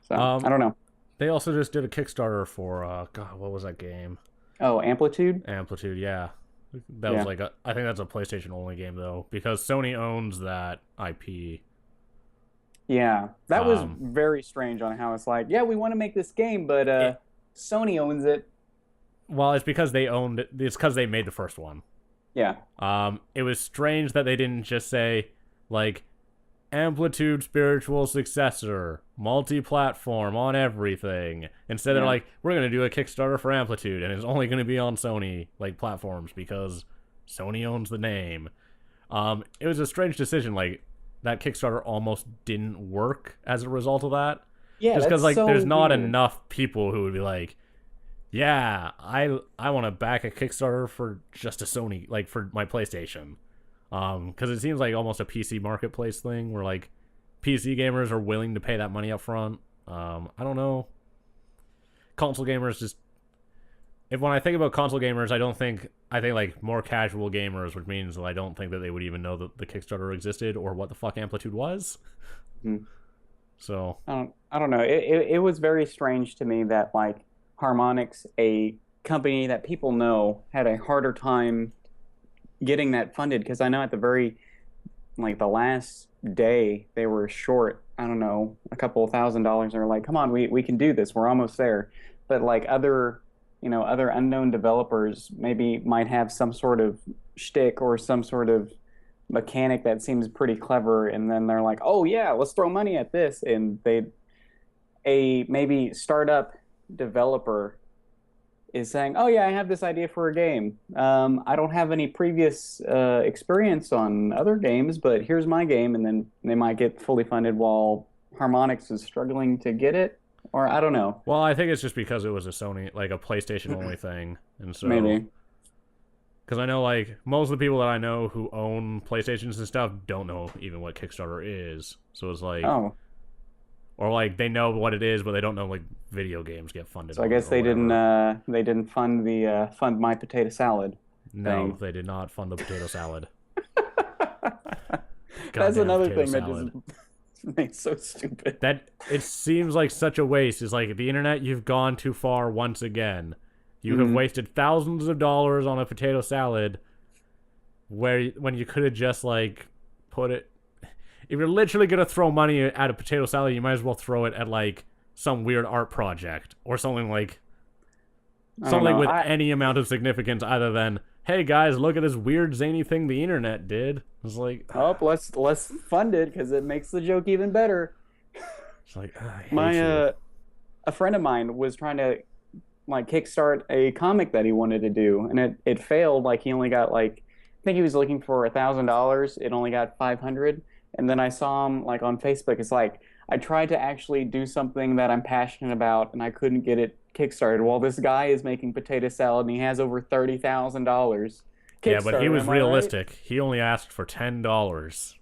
So I Um, don't know. they also just did a Kickstarter for God, what was that game? Oh, Amplitude? Amplitude, yeah. That was Yeah. like I think that's a PlayStation only game though because Sony owns that IP. Yeah. That was Um, very strange on how it's like, yeah, we want to make this game, but it, Sony owns it. well, it's because they owned it. It's because they made the first one. Yeah. It was strange that they didn't just say like Amplitude spiritual successor, multi-platform on everything. Instead, they're Yeah. like, we're gonna do a Kickstarter for Amplitude, and it's only gonna be on Sony like platforms because Sony owns the name. It was a strange decision. Like that Kickstarter almost didn't work as a result of that. Yeah, Just because that's like so there's not weird. enough people who would be like, yeah, I want to back a Kickstarter for just a Sony, like for my PlayStation. Because it seems like almost a PC marketplace thing where like PC gamers are willing to pay that money up front. I don't know. Console gamers just, when I think about console gamers, I think like more casual gamers, which means I don't think that they would even know that the Kickstarter existed or what the fuck Amplitude was. Mm-hmm. So I don't know. It was very strange to me that like Harmonix, a company that people know, had a harder time getting that funded, because I know at the very like the last day they were short, I don't know, a couple of $1,000s. They're like, come on, we can do this, we're almost there. But like other unknown developers maybe might have some sort of shtick or some sort of mechanic that seems pretty clever, and then they're like, oh yeah, let's throw money at this. And a maybe startup developer is saying, oh yeah, I have this idea for a game. I don't have any previous experience on other games, but here's my game. And then they might get fully funded while Harmonix is struggling to get it. Or I don't know. Well, I think it's just because it was a Sony, like a PlayStation only thing. And so Maybe. Because I know like most of the people that I know who own PlayStations and stuff don't know even what Kickstarter is. So it's like, Oh, or like they know what it is, but they don't know like video games get funded. so I guess they didn't fund the fund my potato salad No, thing. they did not fund the potato salad. That's Goddamn another potato thing salad. that just makes so stupid. That it seems like such a waste. It's like the internet, you've gone too far once again. You have wasted thousands of dollars on a potato salad when you could have just like put it. If you're literally gonna throw money at a potato salad, you might as well throw it at like some weird art project or something like something with any amount of significance other than, hey guys, look at this weird zany thing the internet did. It's like, Oh, let's fund it because it makes the joke even better. it's like I hate My you. a friend of mine was trying to like kickstart a comic that he wanted to do, and it failed. Like he only got like, I think he was looking for $1,000. It only got 500. And then I saw him like on Facebook. It's like, I tried to actually do something that I'm passionate about, and I couldn't get it kickstarted. While this guy is making potato salad and he has over $30,000. Yeah, but he was am I right? realistic. He only asked for $10.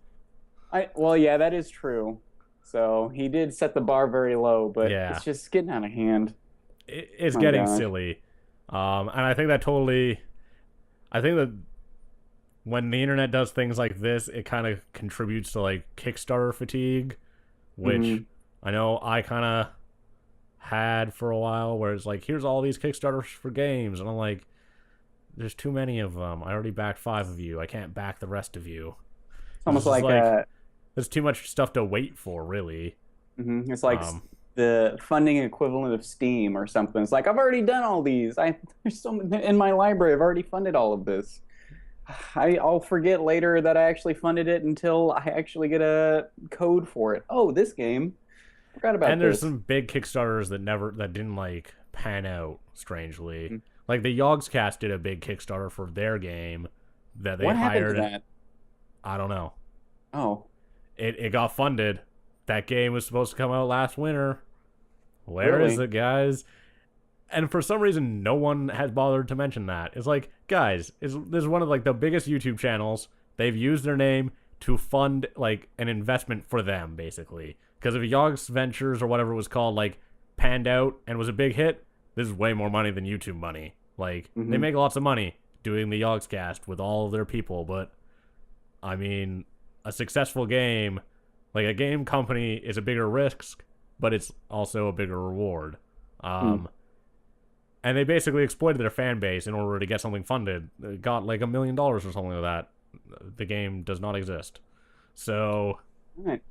Well, yeah, that is true. So he did set the bar very low, but Yeah. it's just getting out of hand. It's My getting gosh. silly. And I think that when the internet does things like this, it kind of contributes to like Kickstarter fatigue, which Mhm. I know I kind of had for a while, where it's like, here's all these Kickstarters for games, and I'm like, there's too many of them. I already backed 5 of you. I can't back the rest of you. It's almost It's just like there's too much stuff to wait for, really. it's like Um, the funding equivalent of Steam or something. It's like, I've already done all these. There's so many in my library. I've already funded all of this. I'll forget later that I actually funded it until I actually get a code for it. Oh, this game. Forgot about and there's this. some big Kickstarters that didn't like pan out, strangely. Mhm. Like the Yogscast did a big Kickstarter for their game that they What happened hired. to that? I don't know. Oh, It got funded. That game was supposed to come out last winter. Where is Really? it, guys? And for some reason, no one has bothered to mention that. It's like, guys, this is one of like the biggest YouTube channels. They've used their name to fund like an investment for them, basically. Because if Yogs Ventures or whatever it was called, like panned out and was a big hit, this is way more money than YouTube money. Like they Mhm. make lots of money doing the Yogscast with all of their people, but I mean, a successful game, like a game company, is a bigger risk, but it's also a bigger reward. And they basically exploited their fan base in order to get something funded. They got like $1 million or something like that. The game does not exist. So all right.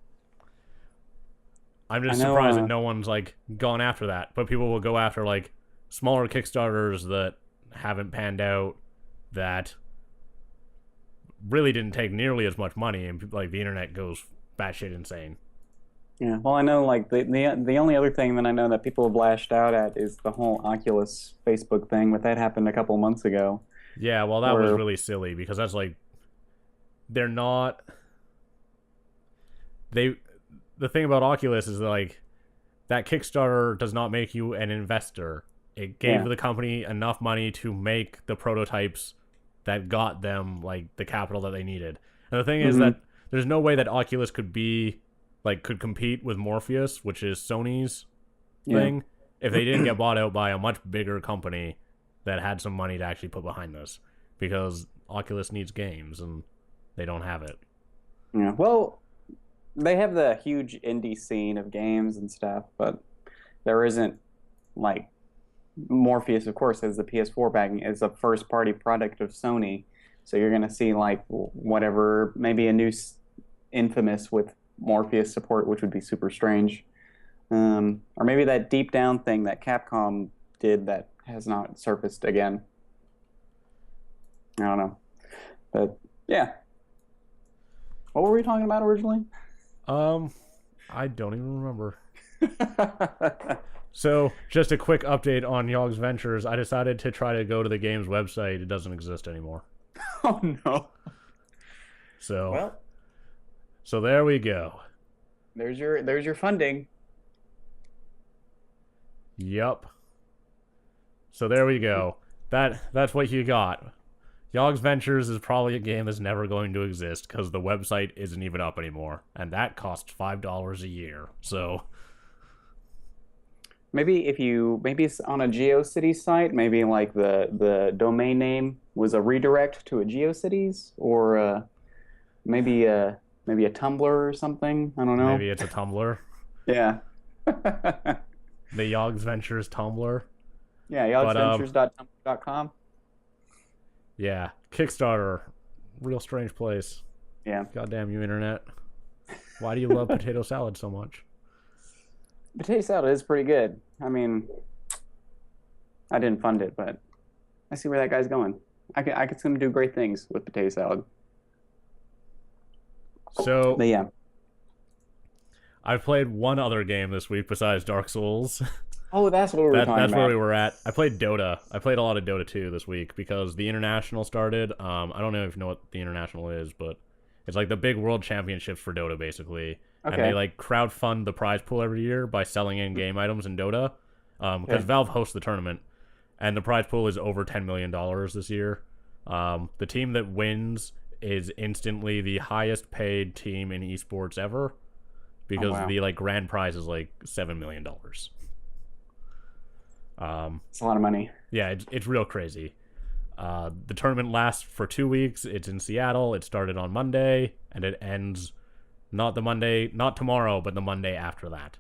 I'm just I know, surprised that no one's like gone after that. But people will go after like smaller Kickstarters that haven't panned out, that really didn't take nearly as much money, and like the internet goes batshit insane. Yeah. Well, I know like the only other thing that I know that people have lashed out at is the whole Oculus Facebook thing, but that happened a couple of months ago. Yeah, well, that was Or- really silly because that's like they're not they the thing about Oculus is that like that Kickstarter does not make you an investor. It gave Yeah. the company enough money to make the prototypes that got them like the capital that they needed. And the thing is that there's no way that Oculus could compete with Morpheus, which is Sony's thing, if they didn't get bought out by a much bigger company that had some money to actually put behind this, because Oculus needs games and they don't have it. Yeah. Well, they have the huge indie scene of games and stuff, but there isn't like Morpheus, of course, has the PS4 backing, is a first party product of Sony. So you're going to see like whatever, maybe a new Infamous with Morpheus support, which would be super strange. Or maybe that Deep Down thing that Capcom did that has not surfaced again. I don't know. But yeah. What were we talking about originally? I don't even remember. So, just a quick update on Yogg's Ventures. I decided to try to go to the game's website. It doesn't exist anymore. Oh no. So there we go. There's your funding. Yup. So there we go. That's what you got. Yogg's Ventures is probably a game that's never going to exist because the website isn't even up anymore, and that costs $5 a year. So maybe it's on a GeoCities site, maybe like the domain name was a redirect to a GeoCities, or maybe a Tumblr or something. I don't know. Maybe it's a Tumblr. Yeah. The Yogg's Ventures Tumblr. Yeah, yogsventures.tumblr.com. Yeah, Kickstarter, real strange place. Yeah. Goddamn you, internet. Why do you love potato salad so much? Potato salad is pretty good. I mean, I didn't fund it, but I see where that guy's going. I could see him do great things with potato salad. So, but yeah. I've played one other game this week besides Dark Souls. Oh, that's what we were talking about. That's where we were at. I played Dota. I played a lot of Dota 2 this week because the International started. I don't know if you know what the International is, but it's like the big world championships for Dota, basically. Okay. And they like crowdfund the prize pool every year by selling in-game items in Dota. Because Valve hosts the tournament, and the prize pool is over $10 million this year. The team that wins is instantly the highest paid team in esports ever, because the like grand prize is like $7 million. It's a lot of money. Yeah, it's real crazy. The tournament lasts for 2 weeks. It's in Seattle. It started on Monday, and it ends not tomorrow, but the Monday after that.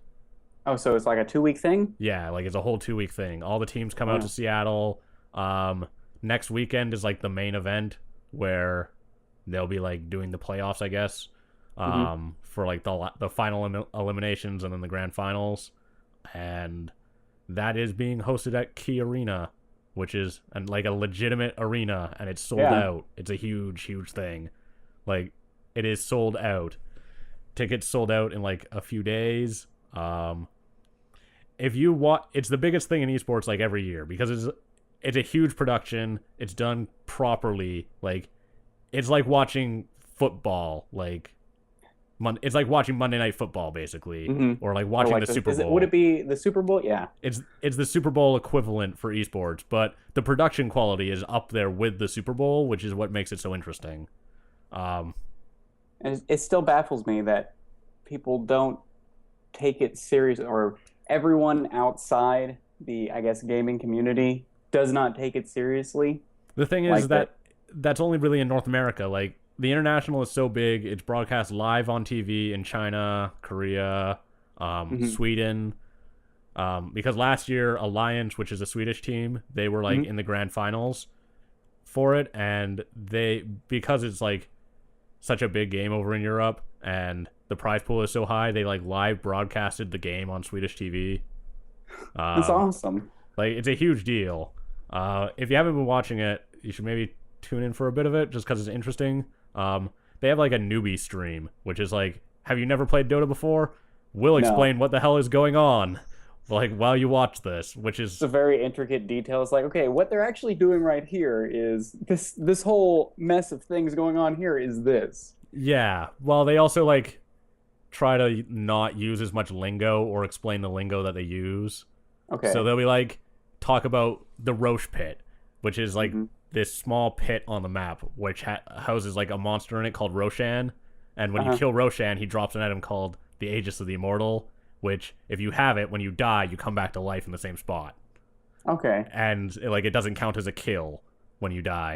Oh, so it's like a 2-week thing? Yeah, like it's a whole 2-week thing. All the teams come out to Seattle. Next weekend is like the main event where they'll be like doing the playoffs, I guess, for like the final eliminations and then the grand finals. And that is being hosted at Key Arena, which is like a legitimate arena, and it's sold out. It's a huge, huge thing. Like, it is sold out. Tickets sold out in like a few days. If you watch, it's the biggest thing in esports like every year because it's a huge production. It's done properly. Like, it's like watching football. Like, it's like watching Monday Night Football, basically, or like watching the Super Bowl. Would it be the Super Bowl? Yeah, it's the Super Bowl equivalent for esports, but the production quality is up there with the Super Bowl, which is what makes it so interesting. And it still baffles me that people don't take it serious, or everyone outside the, I guess, gaming community does not take it seriously. The thing is that's only really in North America. Like, the International is so big, it's broadcast live on TV in China, Korea, Sweden. Because last year, Alliance, which is a Swedish team, they were like in the grand finals for it, and because it's like such a big game over in Europe and the prize pool is so high, they like live broadcasted the game on Swedish TV. That's awesome. Like, it's a huge deal. If you haven't been watching it, you should maybe tune in for a bit of it just because it's interesting. They have like a newbie stream, which is like, have you never played Dota before? We'll explain what the hell is going on, like, while you watch this, which is... It's a very intricate detail. It's like, okay, what they're actually doing right here is this whole mess of things going on here is this. Yeah, well, they also like try to not use as much lingo or explain the lingo that they use. Okay. So they'll be like, talk about the Roche pit, which is like this small pit on the map which houses like a monster in it called Roshan, and when you Uh-huh. kill Roshan, he drops an item called the Aegis of the Immortal, which if you have it, when you die, you come back to life in the same spot, Okay. and like it doesn't count as a kill when you die.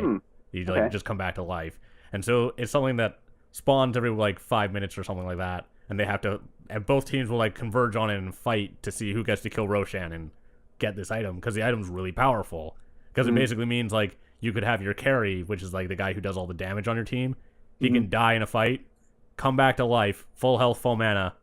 You like Okay. just come back to life, and so it's something that spawns every like 5 minutes or something like that, and they have to, and both teams will like converge on it and fight to see who gets to kill Roshan and get this item, because the item's really powerful, because it basically means like you could have your carry, which is like the guy who does all the damage on your team. He can die in a fight, come back to life, full health, full mana,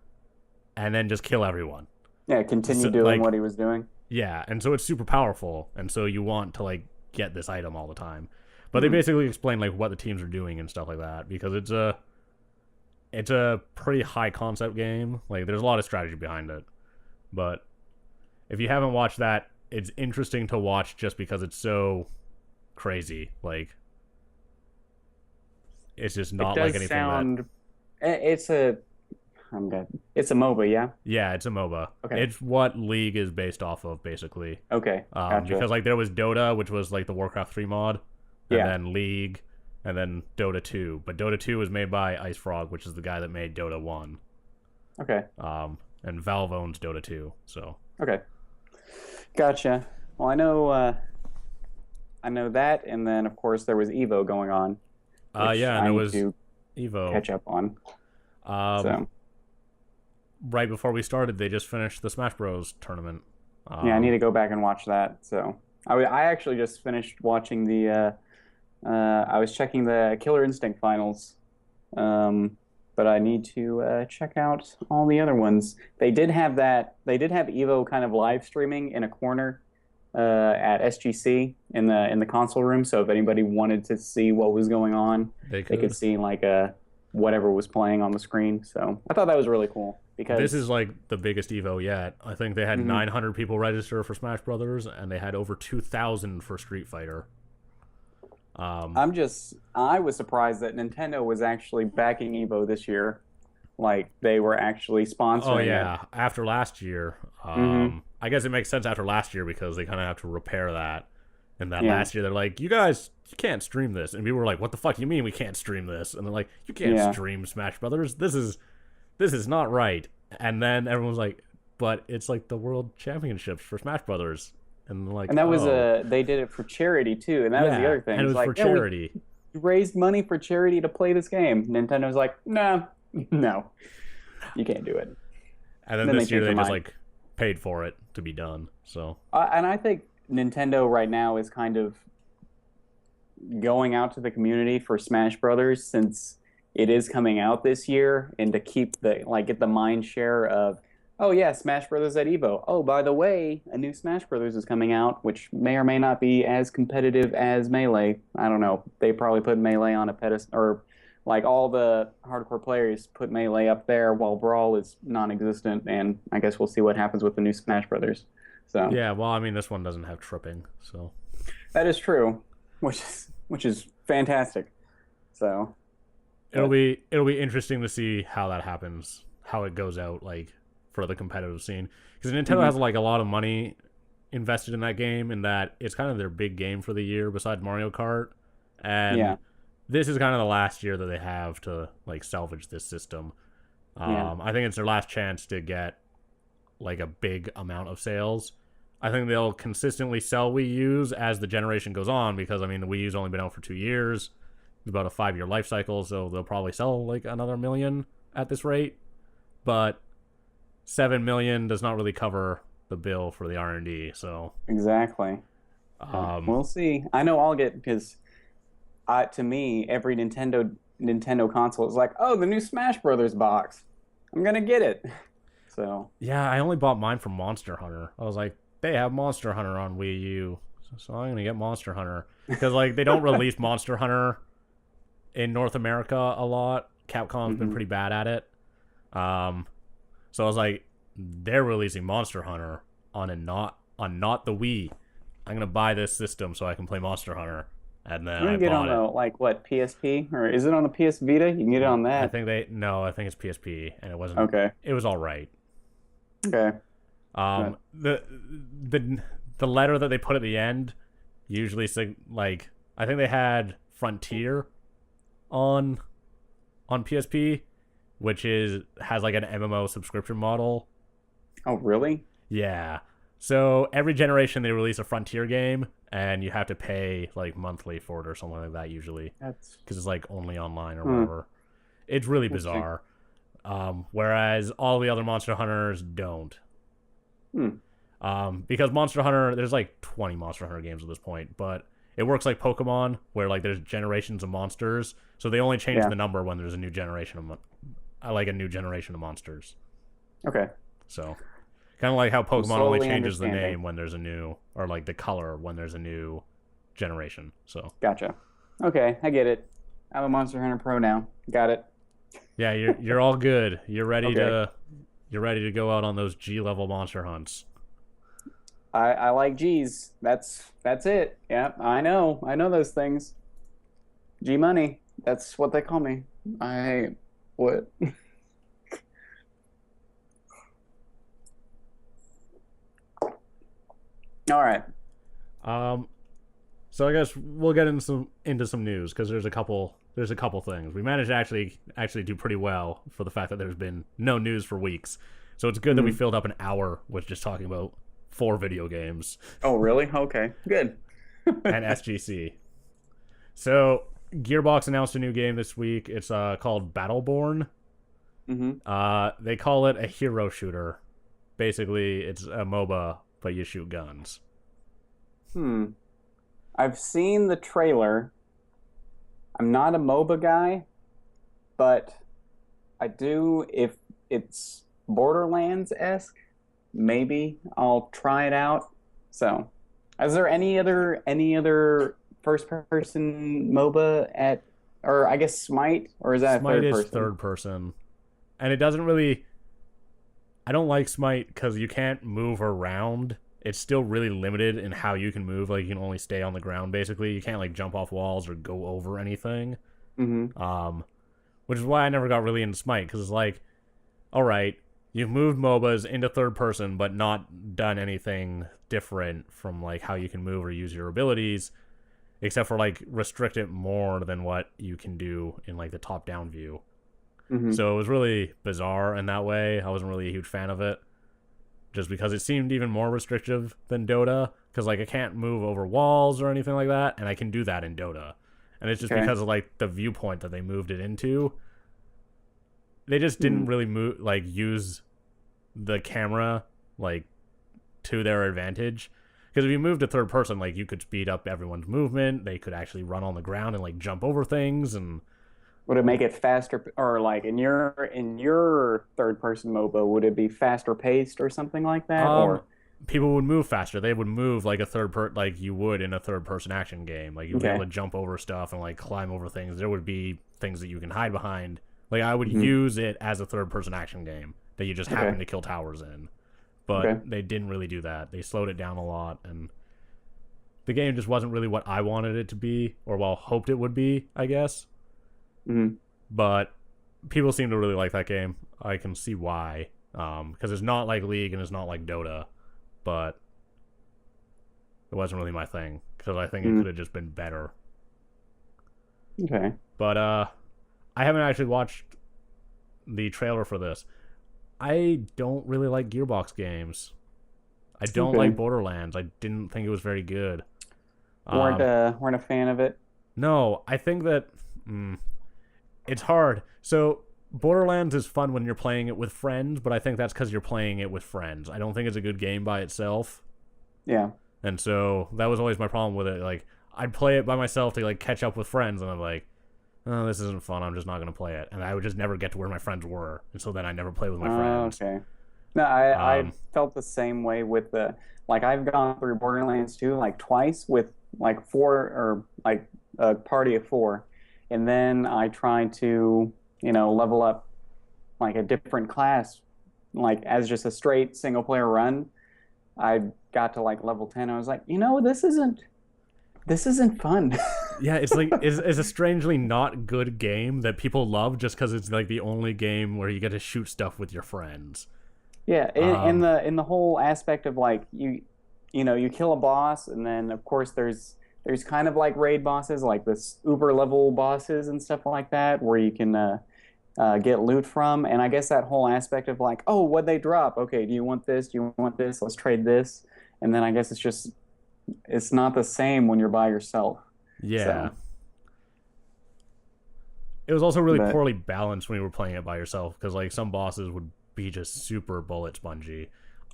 and then just kill everyone. Yeah, continue So, doing like- what he was doing. Yeah, and so it's super powerful, and so you want to like get this item all the time. But they basically explain like what the teams are doing and stuff like that, because it's a pretty high concept game. Like there's a lot of strategy behind it. But if you haven't watched that, it's interesting to watch just because it's so crazy. Like it's just not It like does anything sound. It's a. I'm good. It's a MOBA, yeah. Yeah, it's a MOBA. Okay. It's what League is based off of, basically. Okay. Gotcha. Because like there was Dota, which was like the Warcraft 3 mod, and Yeah. then League, and then Dota 2. But Dota 2 was made by Ice Frog, which is the guy that made Dota 1. Okay. And Valve owns Dota 2. So Okay. Gotcha. Well, I know that, and then of course there was Evo going on. Which yeah, and I it need was to Evo. catch up on. So Right before we started, they just finished the Smash Bros tournament. yeah, I need to go back and watch that. So I actually just finished watching the. I was checking the Killer Instinct finals, but I need to check out all the other ones. They did have that. They did have Evo kind of live streaming in a corner at SGC in the console room. So if anybody wanted to see what was going on, They they could. could see like whatever was playing on the screen. So I thought that was really cool because This is like the biggest Evo yet. I think they had Mhm. 900 people register for Smash Brothers, and they had over 2,000 for Street Fighter. I was surprised that Nintendo was actually backing Evo this year. Like they were actually sponsoring Oh it. yeah, after last year. I guess it makes sense after last year because they kind of have to repair that. And that Yeah. last year they're like, you guys, you can't stream this, and people were like, what the fuck you mean we can't stream this? And they're like, you can't Yeah. stream Smash Brothers. This is not right. And then everyone was like, but it's like the World Championships for Smash Brothers, and they're like, And that was oh. they did it for charity too, and that was the Yeah, other thing. and it was It's like, for yeah, we charity. raised money for charity to play this game. Nintendo's like, no, no, you can't do it. And then then this they year they changed their just mind. like paid for it to be done. So And I think Nintendo right now is kind of going out to the community for Smash Brothers since it is coming out this year, and to keep get the mind share of, oh yeah, Smash Brothers at Evo. Oh, by the way, a new Smash Brothers is coming out, which may or may not be as competitive as Melee. I don't know. They probably put Melee on a pedestal, or like all the hardcore players put Melee up there while Brawl is non-existent, and I guess we'll see what happens with the new Smash Brothers. So yeah, well, I mean, this one doesn't have tripping, so that is true, which is fantastic. So it'll be interesting to see how that happens, how it goes out, like for the competitive scene, because Nintendo has like a lot of money invested in that game, and that it's kind of their big game for the year besides Mario Kart, and Yeah. this is kind of the last year that they have to like salvage this system. Yeah. I think it's their last chance to get like a big amount of sales. I think they'll consistently sell Wii U's as the generation goes on, because I mean the Wii U's only been out for 2 years. It's about a 5-year life cycle, so they'll probably sell like another million at this rate. But 7 million does not really cover the bill for the R&D. So exactly. We'll see. I know I'll get, because to me, every Nintendo console is like, oh, the new Smash Brothers box. I'm gonna get it. So yeah, I only bought mine from Monster Hunter. I was like, they have Monster Hunter on Wii U, so I'm gonna get Monster Hunter, because like they don't release Monster Hunter in North America a lot. Capcom's been pretty bad at it. So I was like, they're releasing Monster Hunter on not the Wii. I'm gonna buy this system so I can play Monster Hunter, and then you I can get bought on it. the what, PSP, or is it on the PS Vita? You can get it on I that. think I think it's PSP, and it wasn't. Okay. It was all right. Okay. The letter that they put at the end usually like, I think they had Frontier on PSP, which has like an MMO subscription model. Oh, really? Yeah. So every generation they release a Frontier game, and you have to pay like monthly for it or something like that usually, That's because it's like only online or whatever. It's really bizarre. Whereas all the other Monster Hunters don't. Because Monster Hunter, there's like 20 Monster Hunter games at this point, but it works like Pokemon, where like there's generations of monsters, so they only change the number when there's a new generation of monsters. Okay. So, kind of like how Pokemon only changes the understanding. name when there's a new, or like the color when there's a new generation. So, Gotcha. Okay, I get it. I'm a Monster Hunter Pro now. Got it. yeah, you're all good. You're ready Okay. to go out on those G level monster hunts. I like G's. That's it. Yeah, I know. I know those things. G money. That's what they call me. What? All right. So I guess we'll get into some news, because there's a couple things. We managed to actually do pretty well for the fact that there's been no news for weeks. So it's good that we filled up an hour with just talking about 4 video games Oh, really? Okay. Good. and SGC. So Gearbox announced a new game this week. It's called Battleborn. They call it a hero shooter. Basically, it's a MOBA, but you shoot guns. I've seen the trailer. I'm not a MOBA guy, but I do, if it's Borderlands-esque, maybe I'll try it out. So, is there any other first-person MOBA or I guess Smite, or is that Smite third is person? third person, and it doesn't really. I don't like Smite because you can't move around. It's still really limited in how you can move. Like, you can only stay on the ground, basically. You can't like jump off walls or go over anything. Which is why I never got really into Smite, because it's like, all right, you've moved MOBAs into third person, but not done anything different from like how you can move or use your abilities, except for like restrict it more than what you can do in like the top-down view. So it was really bizarre in that way. I wasn't really a huge fan of it, just because it seemed even more restrictive than Dota, because like I can't move over walls or anything like that, and I can do that in Dota. And it's just because of like the viewpoint that they moved it into. They just didn't really use the camera like to their advantage. Because if you moved to third person, like you could speed up everyone's movement. They could actually run on the ground and like jump over things. And Would it make it faster, or like in your third person MOBA, would it be faster paced or something like that? Or people would move faster. They would move like like you would in a third person action game. Like you'd be able to jump over stuff and like climb over things. There would be things that you can hide behind. Like I would use it as a third person action game that you just happen to kill towers in. But they didn't really do that. They slowed it down a lot, and the game just wasn't really what I wanted it to be, or hoped it would be, I guess. But people seem to really like that game. I can see why, because it's not like League and it's not like Dota, but it wasn't really my thing, because I think it could have just been better. Okay. But I haven't actually watched the trailer for this. I don't really like Gearbox games. I don't like Borderlands. I didn't think it was very good. Weren't a fan of it? No, I think that it's hard. So Borderlands is fun when you're playing it with friends, but I think that's because you're playing it with friends. I don't think it's a good game by itself. Yeah. And so that was always my problem with it. Like, I'd play it by myself to like catch up with friends, and I'm like, oh, this isn't fun. I'm just not going to play it. And I would just never get to where my friends were. And so then I never play with my friends. Okay. No, I felt the same way with like I've gone through Borderlands 2 like twice with like 4, or like a party of 4. And then I tried to, level up like a different class, like as just a straight single player run. I got to like level 10. I was like, this isn't fun. Yeah, it's like it's a strangely not good game that people love just because it's like the only game where you get to shoot stuff with your friends. Yeah, in the whole aspect of like you kill a boss, and then of course there's there's kind of like raid bosses, like this uber level bosses and stuff like that, where you can get loot from. And I guess that whole aspect of like, oh, what'd they drop? Okay, do you want this? Do you want this? Let's trade this. And then I guess it's not the same when you're by yourself. Yeah. So, It was also really but poorly balanced when you were playing it by yourself because like some bosses would be just super bullet spongy.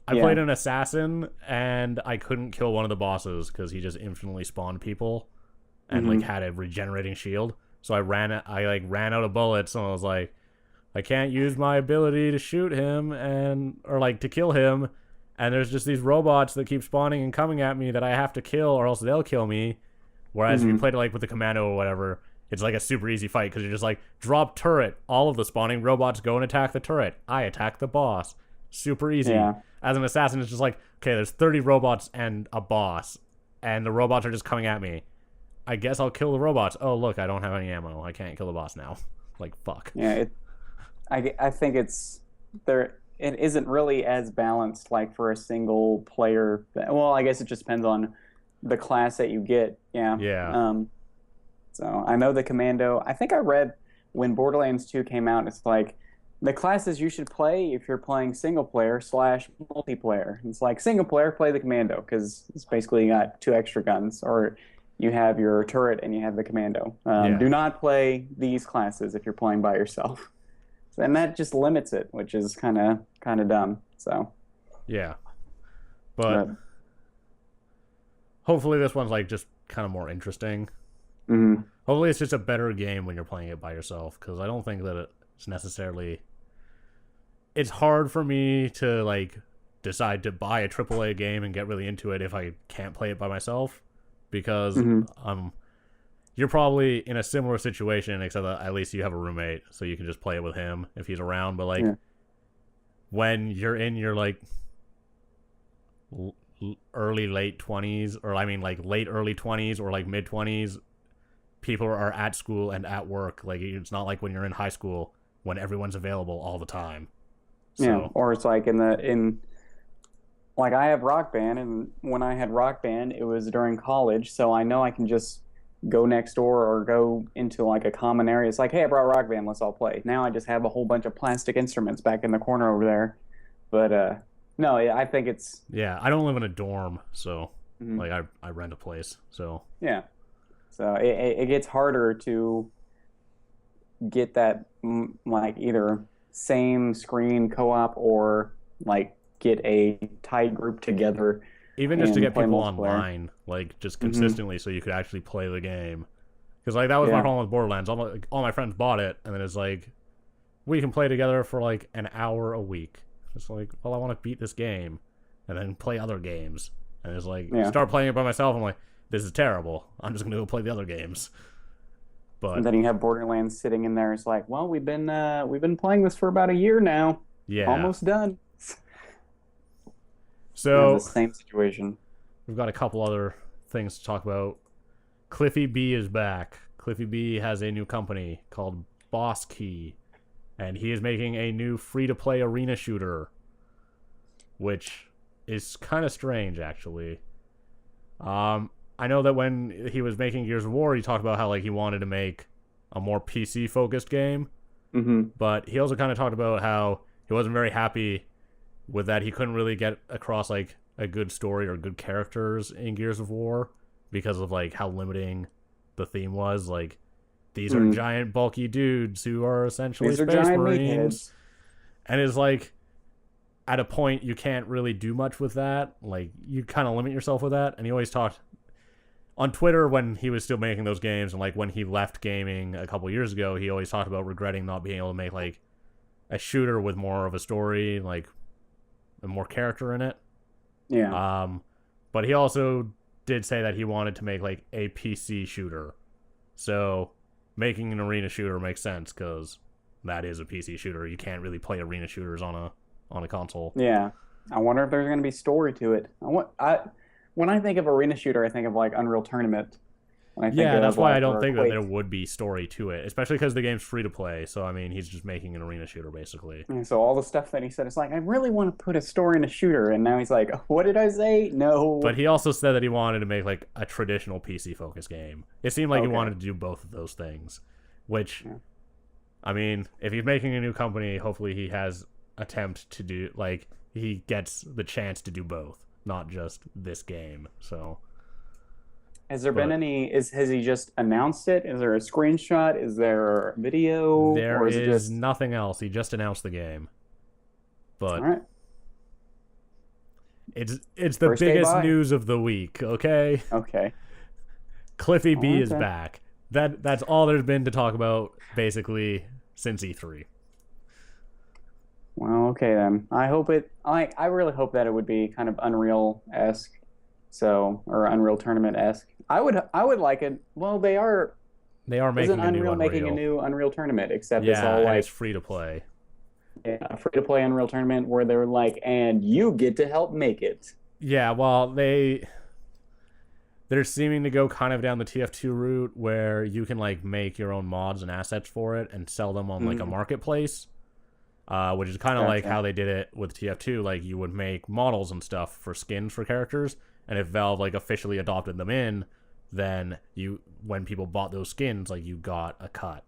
I yeah. played an assassin and I couldn't kill one of the bosses because he just infinitely spawned people and like had a regenerating shield. So I ran out of bullets and I was like, I can't use my ability to shoot him or like to kill him. And there's just these robots that keep spawning and coming at me that I have to kill or else they'll kill me. Whereas if you played it like with the commando or whatever, it's like a super easy fight because you're just like, drop turret. All of the spawning robots go and attack the turret. I attack the boss. Super easy. Yeah. As an assassin, it's just like, okay, there's 30 robots and a boss. And the robots are just coming at me. I guess I'll kill the robots. Oh, look, I don't have any ammo. I can't kill the boss now. Like, fuck. Yeah, I think it isn't really as balanced like for a single player. Well, I guess it just depends on the class that you get. Yeah. Yeah. So I know the commando. I think I read when Borderlands 2 came out, it's like the classes you should play if you're playing single player / multiplayer. It's like single player, play the commando because it's basically you got 2 extra guns, or you have your turret and you have the commando. Do not play these classes if you're playing by yourself. And that just limits it, which is kind of dumb. So yeah, but hopefully this one's like just kind of more interesting. Hopefully it's just a better game when you're playing it by yourself because I don't think that it's necessarily. It's hard for me to like decide to buy a AAA game and get really into it if I can't play it by myself because you're probably in a similar situation, except that at least you have a roommate, so you can just play it with him if he's around. But like, when you're in your like late 20s, or I mean like late early 20s or like mid 20s, people are at school and at work. Like it's not like when you're in high school when everyone's available all the time. So, yeah, or it's like like I have Rock Band, and when I had Rock Band, it was during college, so I know I can just go next door or go into like a common area. It's like, hey, I brought Rock Band, let's all play. Now I just have a whole bunch of plastic instruments back in the corner over there. But no, I think it's I don't live in a dorm, so like I rent a place. So yeah, so it gets harder to get that like either same screen co-op or like get a tight group together. Even just to get people online, like just consistently, so you could actually play the game. Because like that was my problem with Borderlands. All my friends bought it, and then it's like, we can play together for like an hour a week. It's like, well, I want to beat this game, and then play other games. And it's like, start playing it by myself. I'm like, this is terrible. I'm just gonna go play the other games. But and then you have Borderlands sitting in there. It's like, well, we've been playing this for about a year now. Yeah, almost done. So the same situation. We've got a couple other things to talk about. Cliffy B is back. Cliffy B has a new company called Boss Key, and he is making a new free-to-play arena shooter, which is kind of strange, actually. I know that when he was making Gears of War, he talked about how like he wanted to make a more PC-focused game, but he also kind of talked about how he wasn't very happy with that. He couldn't really get across like a good story or good characters in Gears of War because of like how limiting the theme was. Like, these are giant bulky dudes who are essentially Space Marines, and it's like at a point you can't really do much with that. Like, you kind of limit yourself with that. And he always talked on Twitter when he was still making those games, and like when he left gaming a couple years ago, he always talked about regretting not being able to make like a shooter with more of a story, like and more character in it. Yeah. But he also did say that he wanted to make like a PC shooter. So making an arena shooter makes sense because that is a PC shooter. You can't really play arena shooters on a console. Yeah. I wonder if there's going to be story to it. When I think of arena shooter, I think of like Unreal Tournament. when I think Yeah, that's of why like I don't or think that there Quake. would be story to it, especially because the game's free to play. So I mean, he's just making an arena shooter basically. And so all the stuff that he said is like, I really want to put a story in a shooter, and now he's like, what did I say? But No. he also said that he wanted to make like a traditional PC focused game. It seemed like he Okay. wanted to do both of those things, which Yeah. I mean, if he's making a new company, hopefully he has attempt to do like he gets the chance to do both, not just this game. So, Has there been but any? Has he just announced it? Is there a screenshot? Is there a video, there or is it is just nothing else. He just announced the game, all but right? it's the First day biggest buy. news of the week. Okay, Okay. Cliffy All B right is then. back. That's all there's been to talk about basically since E3. Well, okay then. I hope it. I really hope that it would be kind of Unreal-esque, so or Unreal Tournament-esque. I would like it. Well, they are. They are Isn't making a new Unreal making a Unreal. new Unreal Tournament? Except it's Yeah, all and it's like free to play. a free-to-play Unreal Tournament where they're like, and you get to help make it. Yeah, well, they're seeming to go kind of down the TF2 route where you can like make your own mods and assets for it and sell them on like a Mhm. marketplace, which is kind of like Gotcha. how they did it with TF2. Like you would make models and stuff for skins for characters, and if Valve like officially adopted them in, then when people bought those skins, like you got a cut,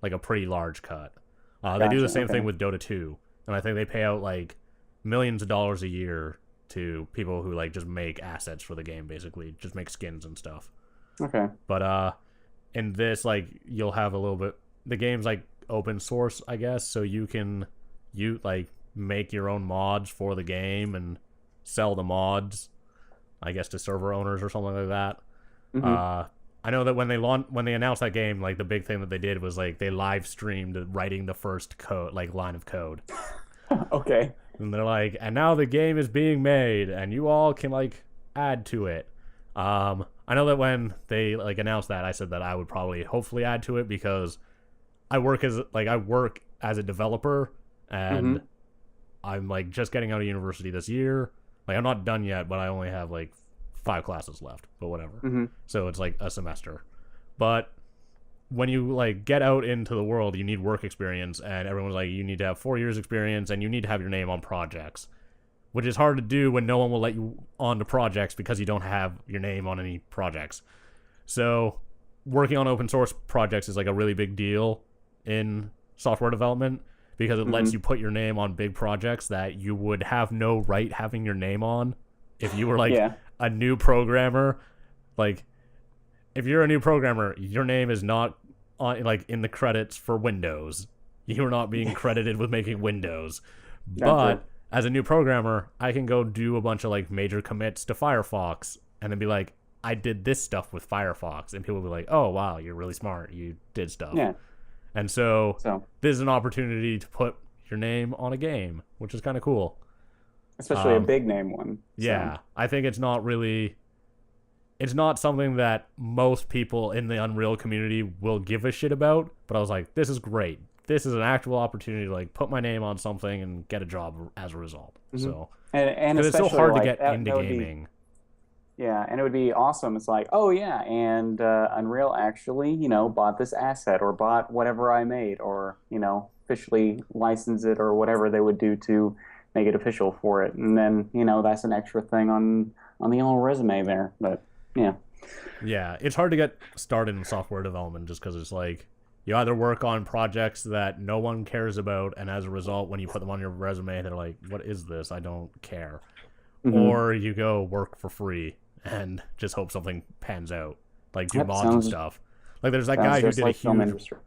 like a pretty large cut. They do the Gotcha. same thing Okay. with Dota 2, and I think they pay out like millions of dollars a year to people who like just make assets for the game, basically just make skins and stuff. Okay. But in this, like you'll have a little bit. The game's like open source, I guess, so you like make your own mods for the game and sell the mods, I guess, to server owners or something like that. Hmm. I know that when they announced that game, like the big thing that they did was like they live streamed writing the first code, like line of code. Okay. And they're like, and now the game is being made, and you all can like add to it. I know that when they like announced that, I said that I would probably hopefully add to it because I work as a developer, and Hmm. I'm like just getting out of university this year. Like I'm not done yet, but I only have like 5 classes left, but whatever. Hmm. So it's like a semester. But when you like get out into the world, you need work experience, and everyone's like, you need to have 4 years experience, and you need to have your name on projects, which is hard to do when no one will let you onto projects because you don't have your name on any projects. So working on open source projects is like a really big deal in software development because it lets Hmm. you put your name on big projects that you would have no right having your name on if you were like Yeah. a new programmer. Like if you're a new programmer, your name is not on like in the credits for Windows. You're not being credited with making Windows. Gotcha. But as a new programmer, I can go do a bunch of like major commits to Firefox and then be like, I did this stuff with Firefox, and people will be like, oh wow, you're really smart. You did stuff. Yeah. And so So, this is an opportunity to put your name on a game, which is kind of cool. especially a Um, big name one. Yeah, I think it's not something that most people in the Unreal community will give a shit about, but I was like, this is great. This is an actual opportunity to like put my name on something and get a job as a result. Mhm. So, And because it's so especially hard to like get that, into that would be gaming. yeah, and it would be awesome. It's like, oh yeah, and Unreal actually, bought this asset or bought whatever I made, or officially license it or whatever they would do to make it official for it. And then that's an extra thing on the little resume there. But yeah, Yeah, it's hard to get started in software development just because it's like you either work on projects that no one cares about, and as a result, when you put them on your resume, they're like, what is this? I don't care. hmm Or you go work for free and just hope something pans out, like do Yep, mods and sounds stuff. Like there's that sounds guy who just did a like film huge, industry.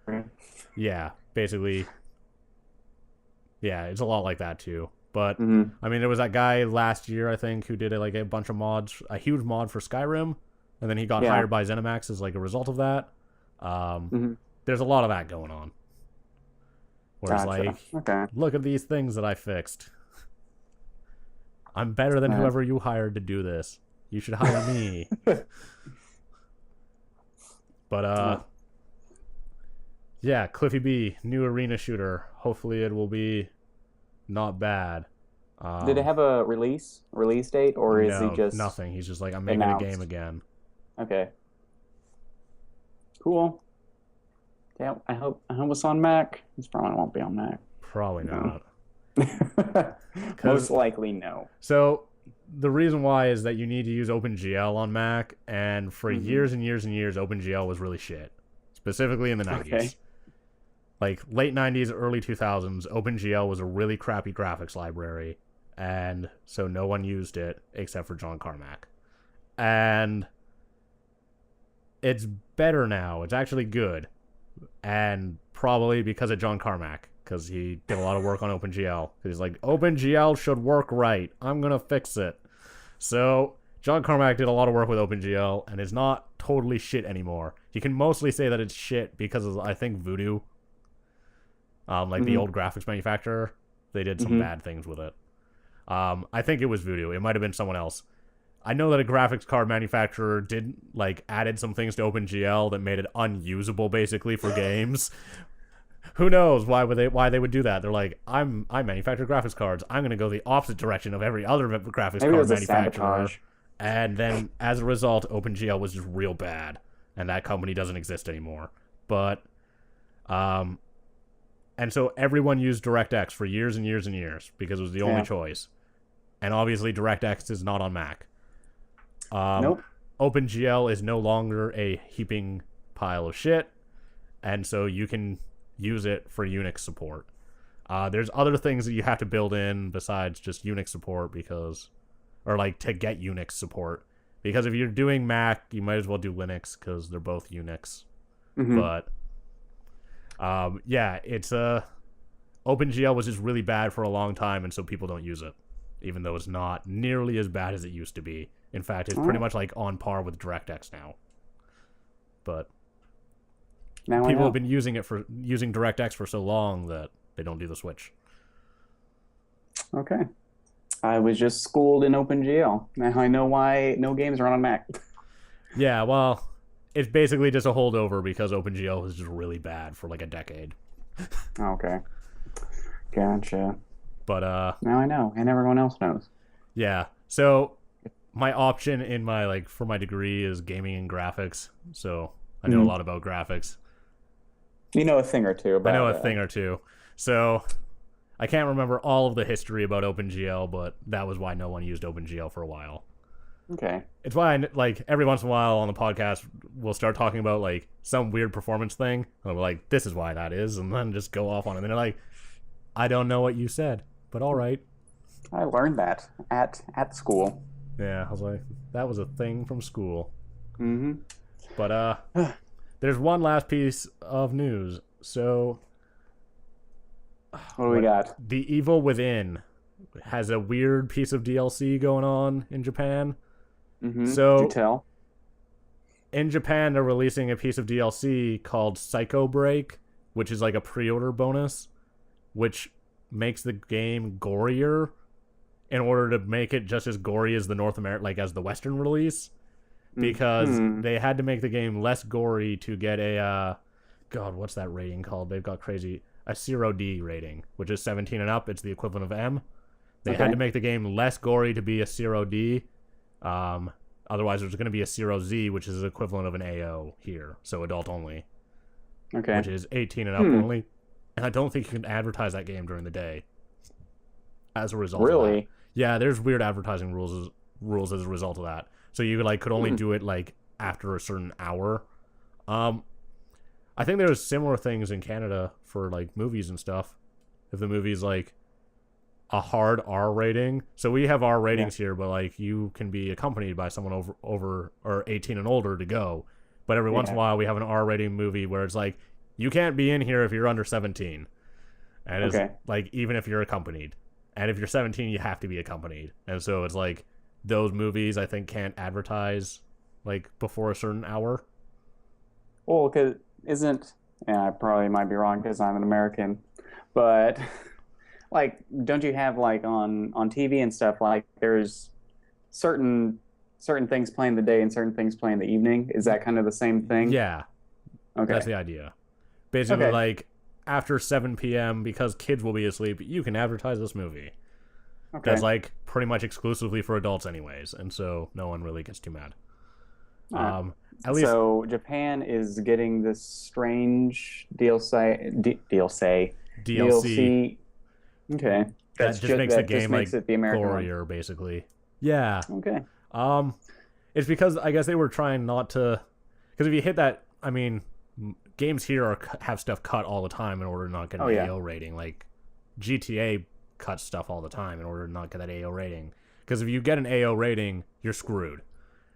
yeah, basically, yeah, it's a lot like that too. But Hmm. I mean, there was that guy last year, I think, who did like a bunch of mods, a huge mod for Skyrim, and then he got Yeah. hired by ZeniMax as like a result of that. Hmm. There's a lot of that going on, where it's Gotcha. like, Okay. look at these things that I fixed. I'm better than Right. whoever you hired to do this. You should hire me. But yeah, Cliffy B, new arena shooter. Hopefully it will be not bad. Did it have a release date, or is he No, just nothing. He's just like, I'm making a game announced? again. Okay. Cool. Yeah, I hope it's on Mac. This probably won't be on Mac. Probably No. not. Most likely no. So the reason why is that you need to use OpenGL on Mac, and for years and years and years, OpenGL was really shit, specifically in the 90s. Okay. Like late 90s, early 2000s, OpenGL was a really crappy graphics library, and so no one used it except for John Carmack. And it's better now. It's actually good, and probably because of John Carmack, because he did a lot of work on OpenGL. He's like, OpenGL should work right. I'm gonna fix it. So John Carmack did a lot of work with OpenGL, and it's not totally shit anymore. You can mostly say that it's shit because of, I think, Voodoo, the old graphics manufacturer. They did some bad things with it. I think it was Voodoo. It might have been someone else. I know that a graphics card manufacturer did added some things to OpenGL that made it unusable basically for games. Who knows why they would do that? They're like, I manufacture graphics cards. I'm gonna go the opposite direction of every other graphics Maybe it card was a manufacturer. sabotage. And then as a result, OpenGL was just real bad, and that company doesn't exist anymore. But and so everyone used DirectX for years and years and years because it was the only choice. And obviously DirectX is not on Mac. Nope. OpenGL is no longer a heaping pile of shit, and so you can use it for Unix support. There's other things that you have to build in besides just Unix support to get Unix support. Because if you're doing Mac, you might as well do Linux because they're both Unix. But it's OpenGL was just really bad for a long time, and so people don't use it, even though it's not nearly as bad as it used to be. In fact, it's pretty much on par with DirectX now. But Now people have been using DirectX for so long that they don't do the switch. Okay. I was just schooled in OpenGL. Now I know why no games run on Mac. Yeah, well, it's basically just a holdover because OpenGL was just really bad for a decade. Okay. Gotcha. But now I know, and everyone else knows. Yeah. So my option in my for my degree is gaming and graphics. So I know a lot about graphics. You know a thing or two about I know a thing or two. So I can't remember all of the history about OpenGL, but that was why no one used OpenGL for a while. Okay. It's why every once in a while on the podcast we'll start talking about some weird performance thing, and we're like, this is why that is, and then just go off on it. And they're like, I don't know what you said, but all right. I learned that at school. Yeah, I was like, that was a thing from school. Mm-hmm. But there's one last piece of news. So What do we got? The Evil Within has a weird piece of DLC going on in Japan. So Do tell. in Japan, they're releasing a piece of DLC called Psycho Break, which is a pre-order bonus, which makes the game gorier in order to make it just as gory as the as the Western release, because they had to make the game less gory to get a God, what's that rating called? They've got a 0D rating, which is 17 and up. It's the equivalent of M. They had to make the game less gory to be a 0D. Otherwise, there's going to be a 0Z, which is the equivalent of an AO here, so adult only. Okay. Which is 18 and up only. And I don't think you can advertise that game during the day as a result of that. Really? Yeah, there's weird advertising rules as a result of that. So you could only do it after a certain hour. I think there's similar things in Canada for movies and stuff. If the movie's a hard R rating. So we have R ratings here, but you can be accompanied by someone over or 18 and older to go. But every once in a while we have an R rating movie where it's you can't be in here if you're under 17. And it's even if you're accompanied. And if you're 17, you have to be accompanied. And so it's those movies I think can't advertise before a certain hour. Well, because I probably might be wrong because I'm an American, but don't you have on TV and stuff there's certain things playing the day and certain things playing the evening? Is that kind of the same thing? Yeah. Okay. That's the idea. Basically, after 7 p.m., because kids will be asleep, you can advertise this movie. Okay. That's pretty much exclusively for adults anyways, and so no one really gets too mad. All right. At least So Japan is getting this strange DLC DLC. Okay, that just makes the that just game like makes it the American one. gorier, basically. Yeah. Okay. It's because I guess they were trying not to, because if you hit that, I mean, games here have stuff cut all the time in order to not get an AO rating. Like GTA cuts stuff all the time in order to not get that AO rating. Because if you get an AO rating, you're screwed.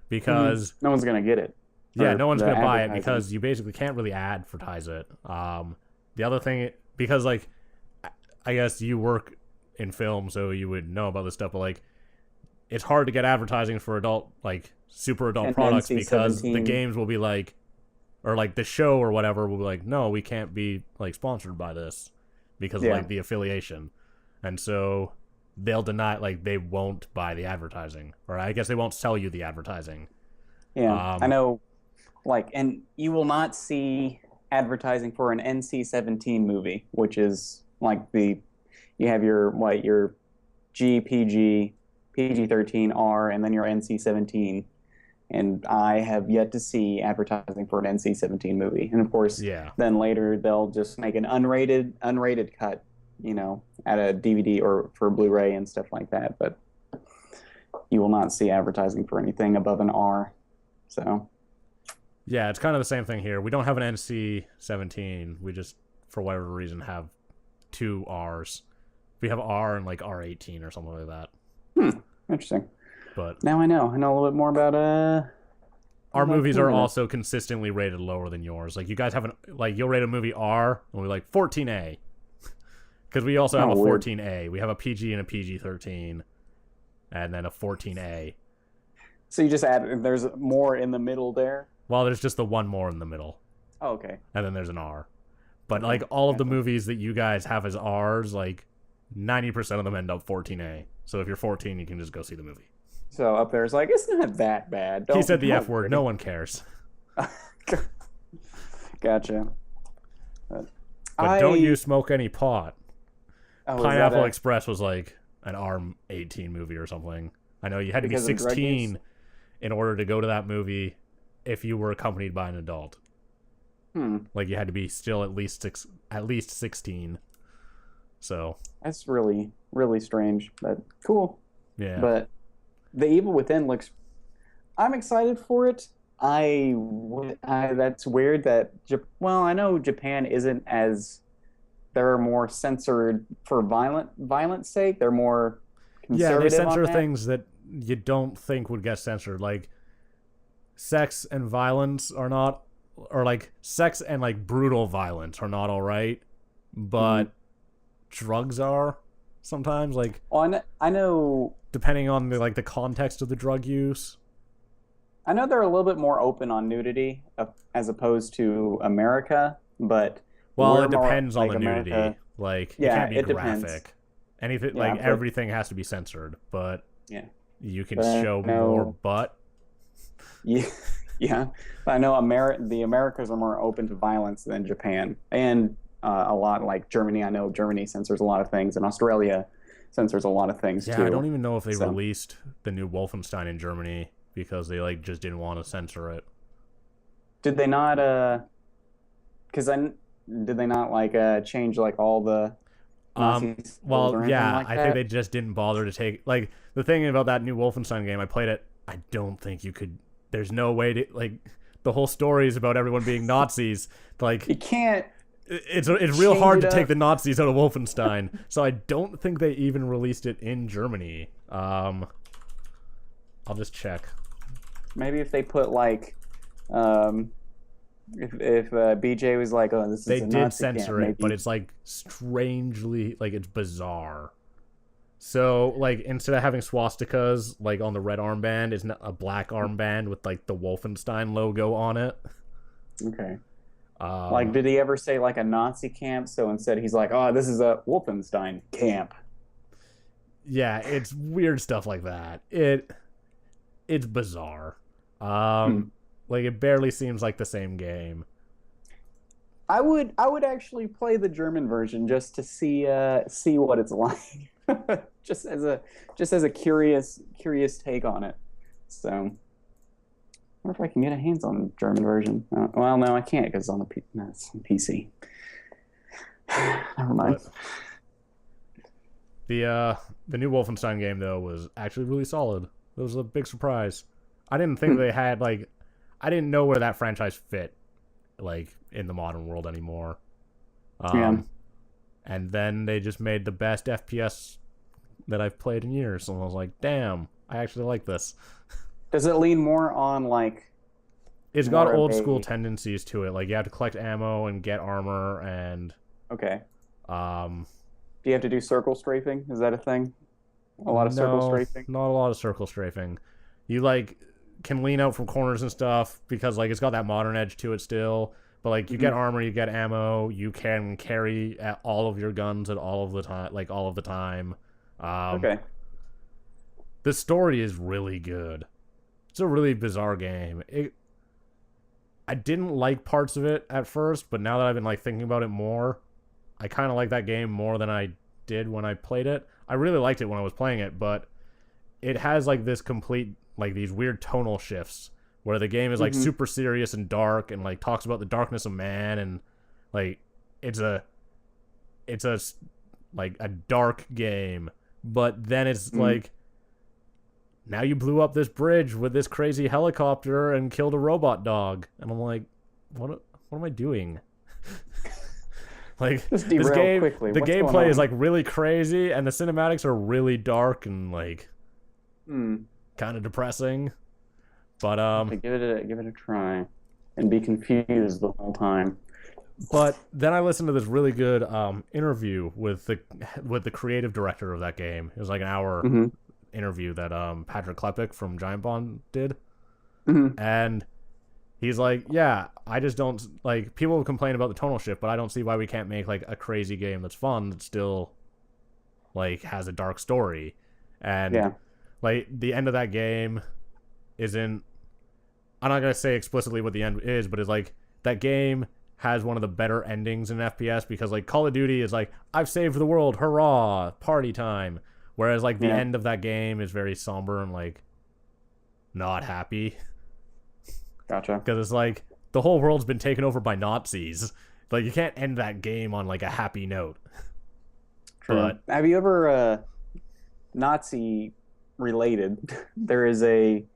Because no one's gonna get it. Yeah, no one's gonna buy it because you basically can't really advertise it. The other thing, because like, I guess you work in film, so you would know about this stuff, but like, it's hard to get advertising for adult, like super adult products because the games will be like, or like the show or whatever will be like, no, we can't be like sponsored by this because of like the affiliation, and so they'll deny, like they won't buy the advertising, or I guess they won't sell you the advertising. Yeah, I know. Like, and you will not see advertising for an NC-17 movie, which is like you have your GPG, PG-13, R, and then your NC-17. And I have yet to see advertising for an NC-17 movie. And of course, then later they'll just make an unrated cut, at a DVD or for Blu-ray and stuff like that. But you will not see advertising for anything above an R. So. Yeah, it's kind of the same thing here. We don't have an NC-17. We just, for whatever reason, have 2 Rs. We have R and like R18 or something like that. Interesting. But now I know a little bit more about our movies are also consistently rated lower than yours. Like you guys have you'll rate a movie R and we're like 14A. Because we also have a 14A. We have a PG and a PG-13 and then a 14A. So you just add, there's more in the middle there? Well, there's just the one more in the middle. Oh, okay. And then there's an R. But like all of the movies that you guys have as R's, like 90% of them end up 14A. So if you're 14, you can just go see the movie. So up there is like, it's not that bad. He said the F word. No one cares. Gotcha. But don't you smoke any pot. Oh, Pineapple Express was like an R18 movie or something. I know you had to be 16 in order to go to that movie if you were accompanied by an adult. Like you had to be still at least 16. So that's really, really strange, but cool. Yeah. But The Evil Within looks. I'm excited for it. That's weird that. Well, I know Japan isn't as. They're more censored for violence sake. They're more conservative. Yeah, they censor things that you don't think would get censored, like sex and violence are not, or like sex and like brutal violence are not all right, but drugs are sometimes. Like, I know depending on the context of the drug use. I know they're a little bit more open on nudity as opposed to America, but it depends on the nudity. America, like, it can't be graphic. Depends. Anything everything has to be censored, but you can show more butt. Yeah. I know the Americas are more open to violence than Japan, and a lot like Germany. I know Germany censors a lot of things, and Australia censors a lot of things too. Yeah, I don't even know if they released the new Wolfenstein in Germany because they just didn't want to censor it. Did they not? Did they not change all the? Nazis well, yeah, like I think they just didn't bother to take the thing about that new Wolfenstein game. I played it. I don't think you could. There's no way to the whole story is about everyone being Nazis. You can't. It's real hard to take the Nazis out of Wolfenstein. So I don't think they even released it in Germany. I'll just check. Maybe if they put if BJ was like, oh, this is they a did Nazi censor camp, it, but it's strangely it's bizarre. So instead of having swastikas on the red armband, it's a black armband with the Wolfenstein logo on it. Okay. Did he ever say a Nazi camp? So instead he's like, oh, this is a Wolfenstein camp. Yeah, it's weird stuff like that. It's bizarre. It barely seems like the same game. I would actually play the German version just to see what it's like. just as a curious take on it. So wonder if I can get a hands on the German version. Well, no, I can't because it's on no, it's on PC. Never mind. But the new Wolfenstein game though was actually really solid. It was a big surprise. I didn't think they had like, I didn't know where that franchise fit, like in the modern world anymore. Yeah. And then they just made the best FPS that I've played in years, and I was like, damn, I actually like this. Does it lean more on like? It's got old school tendencies to it. Like you have to collect ammo and get armor, and okay. Do you have to do circle strafing? Is that a thing? A lot of circle strafing? Not a lot of circle strafing. You like can lean out from corners and stuff because like it's got that modern edge to it still. But like you get armor, you get ammo, you can carry all of your guns at all of the time, like all of the time. Okay. The story is really good. It's a really bizarre game. I didn't like parts of it at first, but now that I've been like thinking about it more, I kind of like that game more than I did when I played it. I really liked it when I was playing it, but it has like this complete, like these weird tonal shifts where the game is like super serious and dark and like talks about the darkness of man, and like it's a like a dark game, but then it's like, now you blew up this bridge with this crazy helicopter and killed a robot dog, and I'm like, what am I doing? Like this game, quickly. The gameplay is like really crazy, and the cinematics are really dark and like kind of depressing. But give it a try, and be confused the whole time. But then I listened to this really good interview with the creative director of that game. It was like an hour interview that Patrick Klepek from Giant Bomb did, and he's like, yeah, I just don't like, people complain about the tonal shift, but I don't see why we can't make like a crazy game that's fun that still like has a dark story. And like the end of that game isn't, I'm not gonna say explicitly what the end is, but it's like that game has one of the better endings in FPS, because like Call of Duty is like, I've saved the world, hurrah, party time, whereas like the end of that game is very somber and like not happy. Gotcha. Because it's like the whole world's been taken over by Nazis. Like you can't end that game on like a happy note. True. But have you ever Nazi related? There is a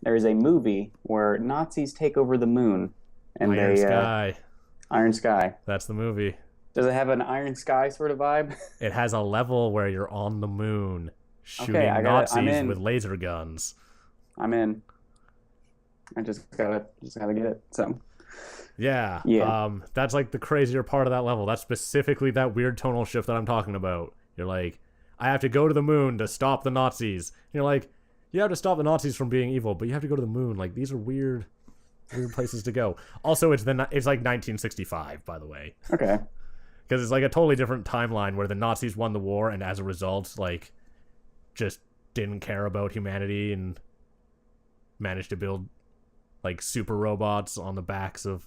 movie where Nazis take over the moon, and Iron Sky. Iron Sky. That's the movie. Does it have an Iron Sky sort of vibe? It has a level where you're on the moon shooting Nazis with laser guns. I'm in. I just gotta get it. So yeah. That's like the crazier part of that level. That's specifically that weird tonal shift that I'm talking about. You're like, I have to go to the moon to stop the Nazis. And you're like, you have to stop the Nazis from being evil, but you have to go to the moon. Like, these are weird places to go. Also, it's like 1965, by the way. Okay. Because it's like a totally different timeline where the Nazis won the war, and as a result, like, just didn't care about humanity and managed to build like super robots on the backs of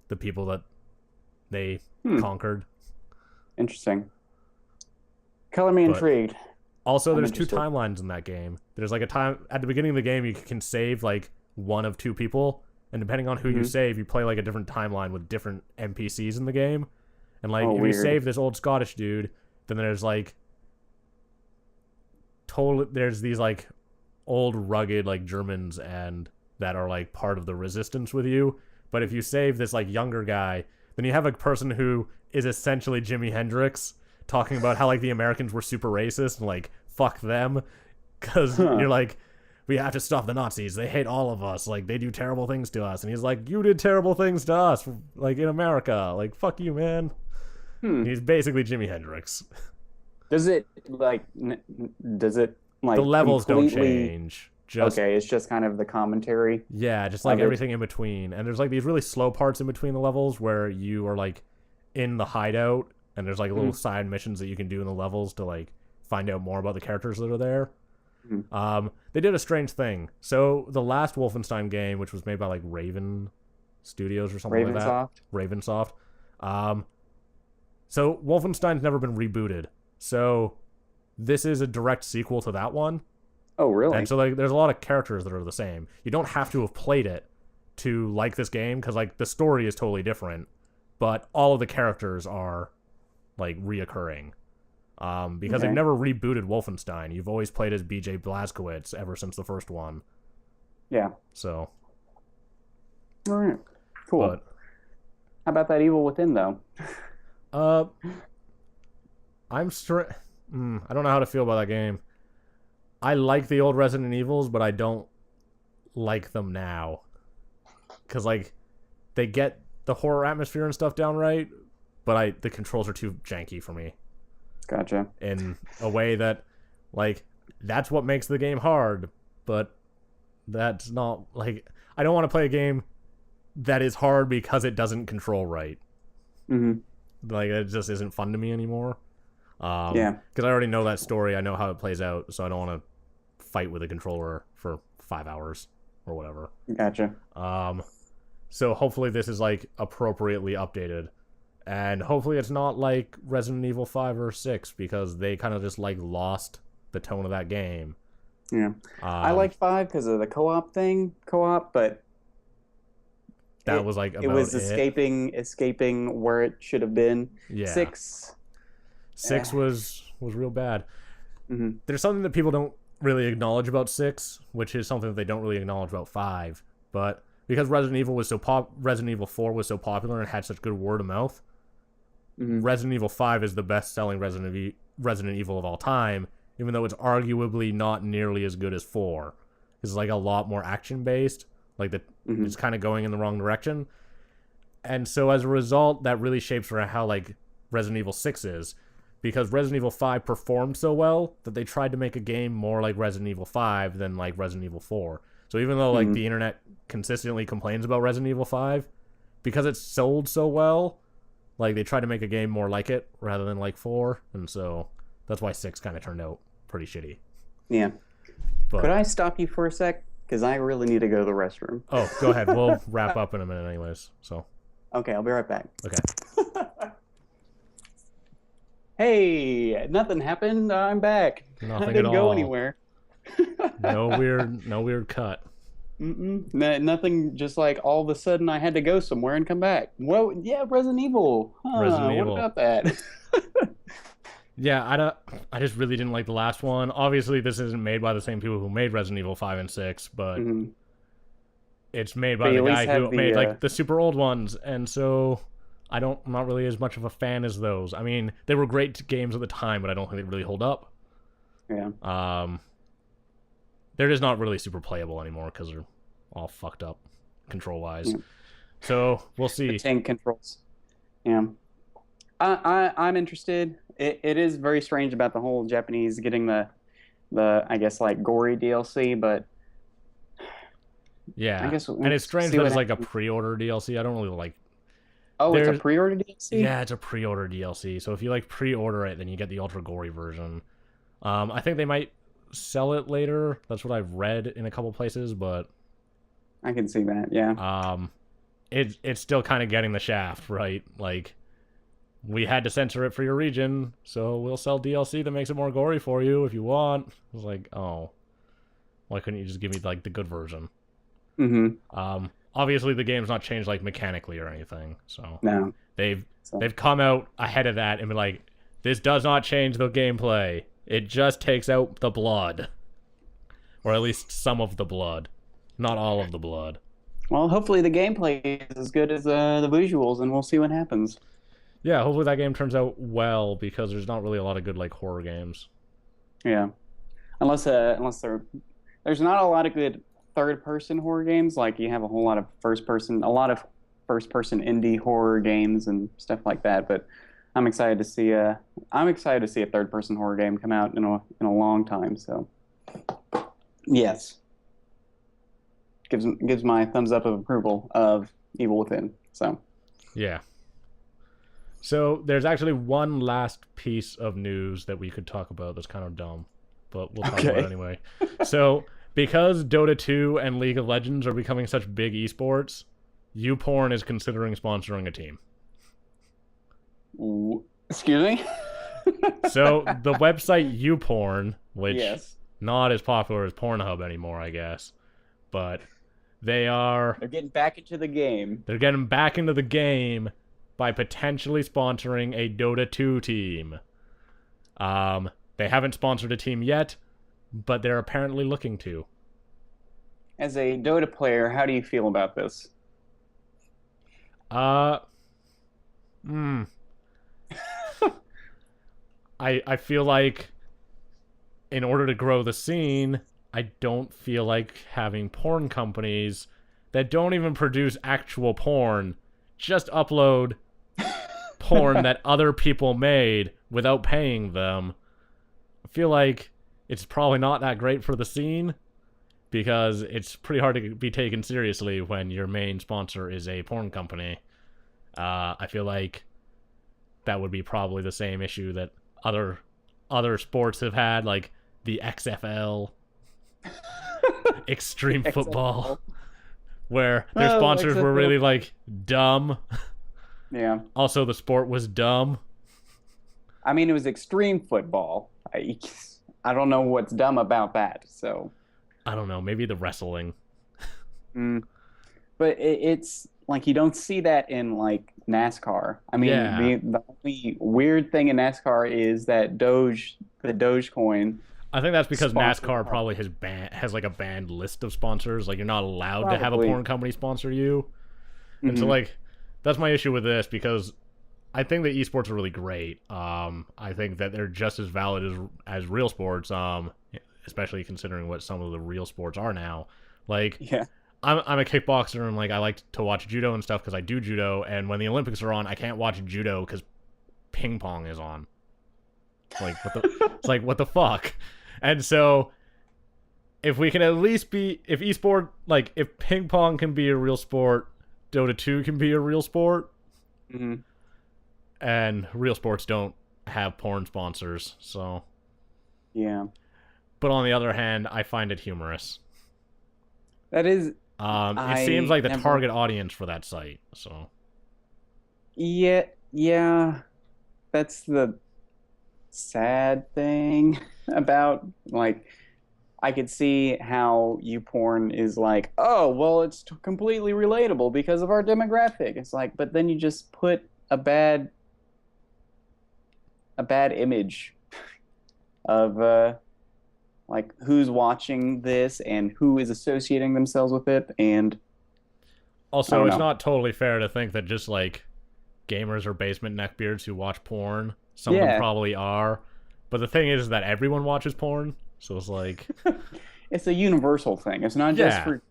the people that they conquered. Interesting. Color me intrigued. Also, there's two timelines in that game. There's like a time at the beginning of the game you can save like one of two people, and depending on who you save, you play like a different timeline with different NPCs in the game. And like if you save this old Scottish dude, then there's like there's these like old rugged like Germans and that are like part of the resistance with you. But if you save this like younger guy, then you have a person who is essentially Jimi Hendrix talking about how like the Americans were super racist and like fuck them, because you're like, we have to stop the Nazis, they hate all of us, like they do terrible things to us. And he's like, you did terrible things to us like in America, like fuck you, man. He's basically Jimi Hendrix. Does it like the levels don't change? Okay, it's just kind of the commentary. Yeah, just like everything in between. And there's like these really slow parts in between the levels where you are like in the hideout, and there's like little side missions that you can do in the levels to like find out more about the characters that are there. They did a strange thing. So the last Wolfenstein game, which was made by like Raven Studios or something like that. Ravensoft. So Wolfenstein's never been rebooted. So this is a direct sequel to that one. Oh, really? And so like there's a lot of characters that are the same. You don't have to have played it, to like this game because like the story is totally different, but all of the characters are like reoccurring. Because they've never rebooted Wolfenstein. You've always played as BJ Blazkowicz ever since the first one. Yeah. So. All right. Cool. But, how about that Evil Within, though? I don't know how to feel about that game. I like the old Resident Evils, but I don't like them now. Because, like, they get the horror atmosphere and stuff down right, but the controls are too janky for me. Gotcha. In a way that, like, that's what makes the game hard, but that's not, like, I don't want to play a game that is hard because it doesn't control right. Mm-hmm. Like, it just isn't fun to me anymore. Yeah. Because I already know that story, I know how it plays out, so I don't want to fight with a controller for 5 hours or whatever. Gotcha. So hopefully this is, like, appropriately updated. And hopefully it's not like Resident Evil 5 or 6, because they kind of just, like, lost the tone of that game. Yeah. I like 5 because of the co-op, but that was, like, about it was escaping where it should have been. Yeah. 6 was real bad. Mm-hmm. There's something that people don't really acknowledge about 6, which is something that they don't really acknowledge about 5. But because Resident Evil 4 was so popular and had such good word of mouth, Resident Evil 5 is the best-selling Resident Evil of all time, even though it's arguably not nearly as good as 4. It's like a lot more action-based. Like, it's kind of going in the wrong direction. And so as a result, that really shapes around how, like, Resident Evil 6 is. Because Resident Evil 5 performed so well that they tried to make a game more like Resident Evil 5 than like Resident Evil 4. So even though, like, the internet consistently complains about Resident Evil 5, because it's sold so well, like, they tried to make a game more like it rather than like 4. And so that's why 6 kind of turned out pretty shitty. Yeah. But, could I stop you for a sec? Because I really need to go to the restroom. Oh, go ahead. We'll wrap up in a minute anyways. So. Okay, I'll be right back. Okay. Hey, nothing happened. I'm back. Nothing I didn't at go all. Anywhere. No weird cut. Nothing. Just like all of a sudden, I had to go somewhere and come back. Well, yeah, Resident Evil. Resident Evil. What about that? Yeah, I just really didn't like the last one. Obviously, this isn't made by the same people who made Resident Evil 5 and 6, but it's made by the guy who made like the super old ones, and so I'm not really as much of a fan as those. I mean, they were great games at the time, but I don't think they really hold up. Yeah. They're just not really super playable anymore because they're all fucked up control-wise. Yeah. So we'll see. The tank controls. Yeah. I'm interested. It is very strange about the whole Japanese getting the I guess like gory DLC, but yeah, I guess and it's strange that it's like a pre-order DLC. I don't really like. Oh, it's a pre-order DLC? Yeah, it's a pre-order DLC. So if you like pre-order it, then you get the ultra gory version. I think they might sell it later. That's what I've read in a couple places, but I can see that. Yeah. It's still kind of getting the shaft, right? Like, we had to censor it for your region, so we'll sell DLC that makes it more gory for you if you want. I was like, oh, why couldn't you just give me like the good version? Obviously the game's not changed like mechanically or anything, so no. They've come out ahead of that and been like, this does not change the gameplay. It just takes out the blood, or at least some of the blood, not all of the blood. Well, hopefully the gameplay is as good as the visuals, and we'll see what happens. Yeah, hopefully that game turns out well, because there's not really a lot of good like horror games. Yeah, unless there's not a lot of good third-person horror games. Like, you have a lot of first-person indie horror games and stuff like that. But I'm excited to see a third-person horror game come out in a long time. So yes, gives my thumbs up of approval of Evil Within. So yeah. So there's actually one last piece of news that we could talk about that's kind of dumb, but we'll talk about it anyway. So because Dota 2 and League of Legends are becoming such big esports, YouPorn is considering sponsoring a team. Excuse me? So the website YouPorn, which yes. not as popular as Pornhub anymore, I guess, but They're getting back into the game. They're getting back into the game by potentially sponsoring a Dota 2 team. They haven't sponsored a team yet, but they're apparently looking to. As a Dota player, how do you feel about this? I feel like in order to grow the scene, I don't feel like having porn companies that don't even produce actual porn just upload porn that other people made without paying them. I feel like it's probably not that great for the scene because it's pretty hard to be taken seriously when your main sponsor is a porn company. I feel like that would be probably the same issue that other sports have had, like the XFL, Extreme Football, where their sponsors were really like dumb. Yeah. Also, the sport was dumb. I mean, it was extreme football. I don't know what's dumb about that. So I don't know. Maybe the wrestling. But it's like you don't see that in like NASCAR. I mean, the only weird thing in NASCAR is that the Dogecoin. I think that's because NASCAR probably has like a banned list of sponsors. Like you're not allowed to have a porn company sponsor you. And so like that's my issue with this because I think that esports are really great. I think that they're just as valid as real sports, especially considering what some of the real sports are now. Like I'm a kickboxer and like I like to watch judo and stuff because I do judo, and when the Olympics are on, I can't watch judo because ping pong is on. It's like what the fuck? And so if we can at least if esport, like if ping pong can be a real sport, Dota 2 can be a real sport. And real sports don't have porn sponsors, so yeah. But on the other hand, I find it humorous. That is. It seems like the target audience for that site, so. Yeah. That's the sad thing about, like, I could see how YouPorn is like, oh, well, it's completely relatable because of our demographic. It's like, but then you just put a bad image of like who's watching this and who is associating themselves with it. And also it's not totally fair to think that just like gamers or basement neckbeards who watch porn, some of them probably are, but the thing is that everyone watches porn, so it's like it's a universal thing. It's not just for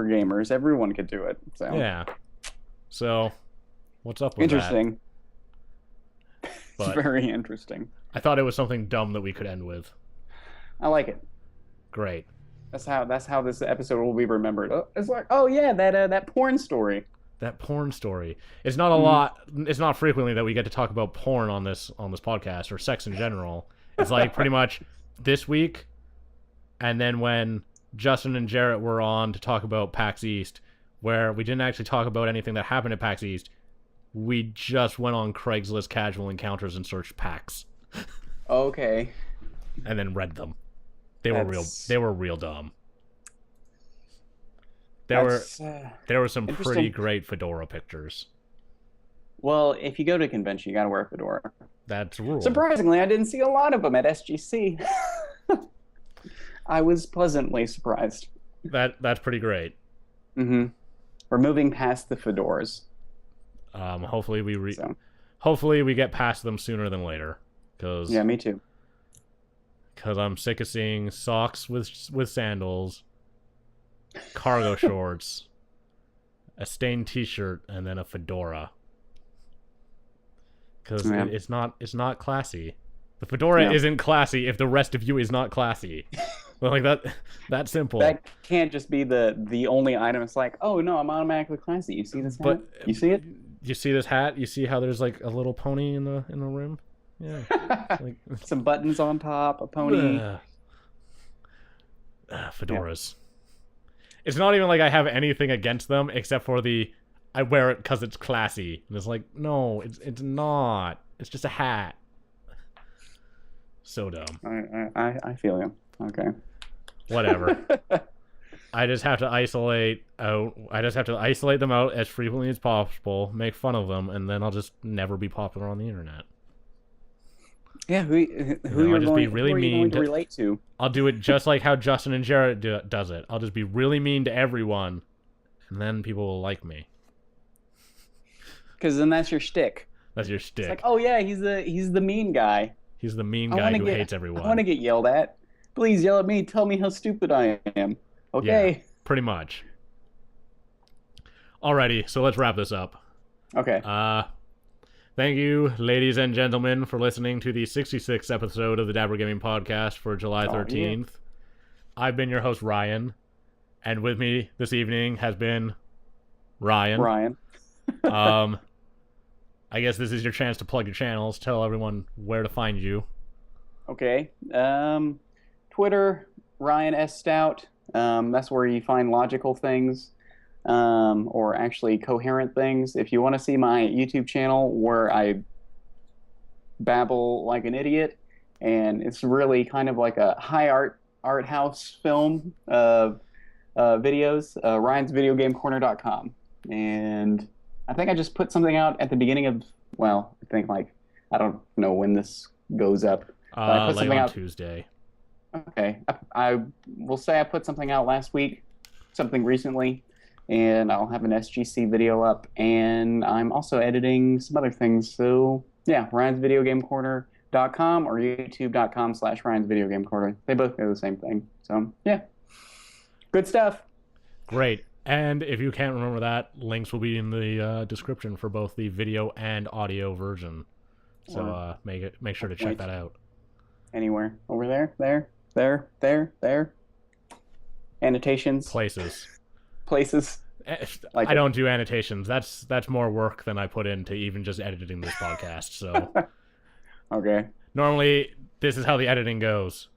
gamers. Everyone could do it. So yeah. So what's up with interesting. But it's very interesting. I thought it was something dumb that we could end with. I like it. Great. That's how this episode will be remembered. It's like, oh yeah, that porn story. That porn story. It's not a lot. It's not frequently that we get to talk about porn on this podcast or sex in general. It's like pretty much this week, and then when Justin and Jarrett were on to talk about PAX East, where we didn't actually talk about anything that happened at PAX East. We just went on Craigslist casual encounters and searched packs. Okay. And then read them. They were real dumb. There were some pretty great fedora pictures. Well, if you go to a convention, you got to wear a fedora. That's a rule. Surprisingly, I didn't see a lot of them at SGC. I was pleasantly surprised. That's pretty great. We're moving past the fedoras. Hopefully we get past them sooner than later. Yeah, me too. Because I'm sick of seeing socks with sandals, cargo shorts, a stained T-shirt, and then a fedora. Because it's not classy. The fedora isn't classy if the rest of you is not classy. Like that simple. That can't just be the only item. It's like, oh no, I'm automatically classy. You see this hat? You see it? You see this hat? You see how there's like a little pony in the rim? Yeah. Like some buttons on top, a pony. Fedoras. Yeah. It's not even like I have anything against them except for I wear it because it's classy. And it's like, no, it's not. It's just a hat. So dumb. I feel you. Okay. Whatever. I just have to isolate them out as frequently as possible, make fun of them, and then I'll just never be popular on the internet. Yeah, who I'll just be really mean to relate to? I'll do it just like how Justin and Jared does it. I'll just be really mean to everyone, and then people will like me. Because then that's your shtick. That's your shtick. It's like, oh yeah, he's the mean guy. He's the mean guy who hates everyone. I want to get yelled at. Please yell at me. Tell me how stupid I am. Okay. Yeah, pretty much. Alrighty, so let's wrap this up. Okay. Thank you, ladies and gentlemen, for listening to the 66th episode of the Dapper Gaming Podcast for July 13th. Yeah. I've been your host, Ryan, and with me this evening has been Ryan. I guess this is your chance to plug your channels. Tell everyone where to find you. Okay. Twitter, Ryan S. Stout. That's where you find logical things. Or actually coherent things. If you want to see my YouTube channel where I babble like an idiot, and it's really kind of like a high art house film videos, RyansVideoGameCorner.com. And I think I just put something out at the beginning of, well, I think like, I don't know when this goes up. I put something out Tuesday. Okay. I will say I put something out last week, something recently. And I'll have an SGC video up, and I'm also editing some other things. So, yeah, RyansVideoGameCorner.com or YouTube.com/RyansVideoGameCorner. They both do the same thing. So, yeah. Good stuff. Great. And if you can't remember that, links will be in the description for both the video and audio version. So, make sure to check that out. Anywhere. Over there. There. Annotations. Places. Like I don't do annotations. That's more work than I put into even just editing this podcast. So okay. Normally, this is how the editing goes.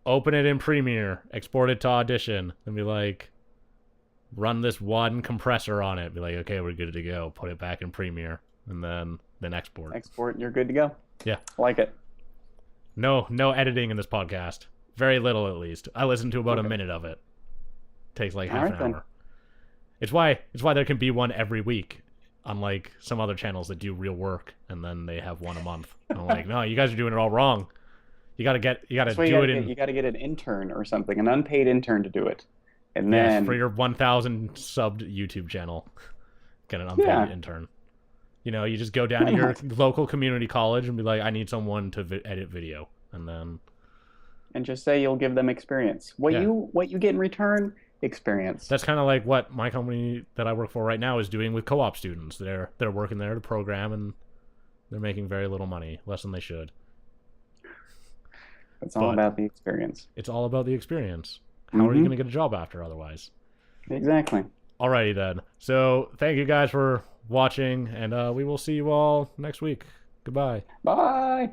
Open it in Premiere, export it to Audition, and be like, run this one compressor on it. Be like, okay, we're good to go. Put it back in Premiere, and then export. Export, you're good to go. Yeah, like it. No editing in this podcast. Very little, at least. I listened to about a minute of it. Takes like half an hour. It's why there can be one every week, unlike some other channels that do real work and then they have one a month. I'm like, no, you guys are doing it all wrong. You gotta do it. You gotta get an intern or something, an unpaid intern to do it, and then for your 1,000 subbed YouTube channel, get an unpaid intern. You know, you just go down to your local community college and be like, I need someone to edit video, and just say you'll give them experience. What you get in return. Experience. That's kind of like what my company that I work for right now is doing with co-op students. They're working there to program, and they're making very little money, less than they should. It's all about the experience. It's all about the experience. How are you going to get a job after otherwise? Exactly. Alrighty then. So thank you guys for watching, and we will see you all next week. Goodbye. Bye.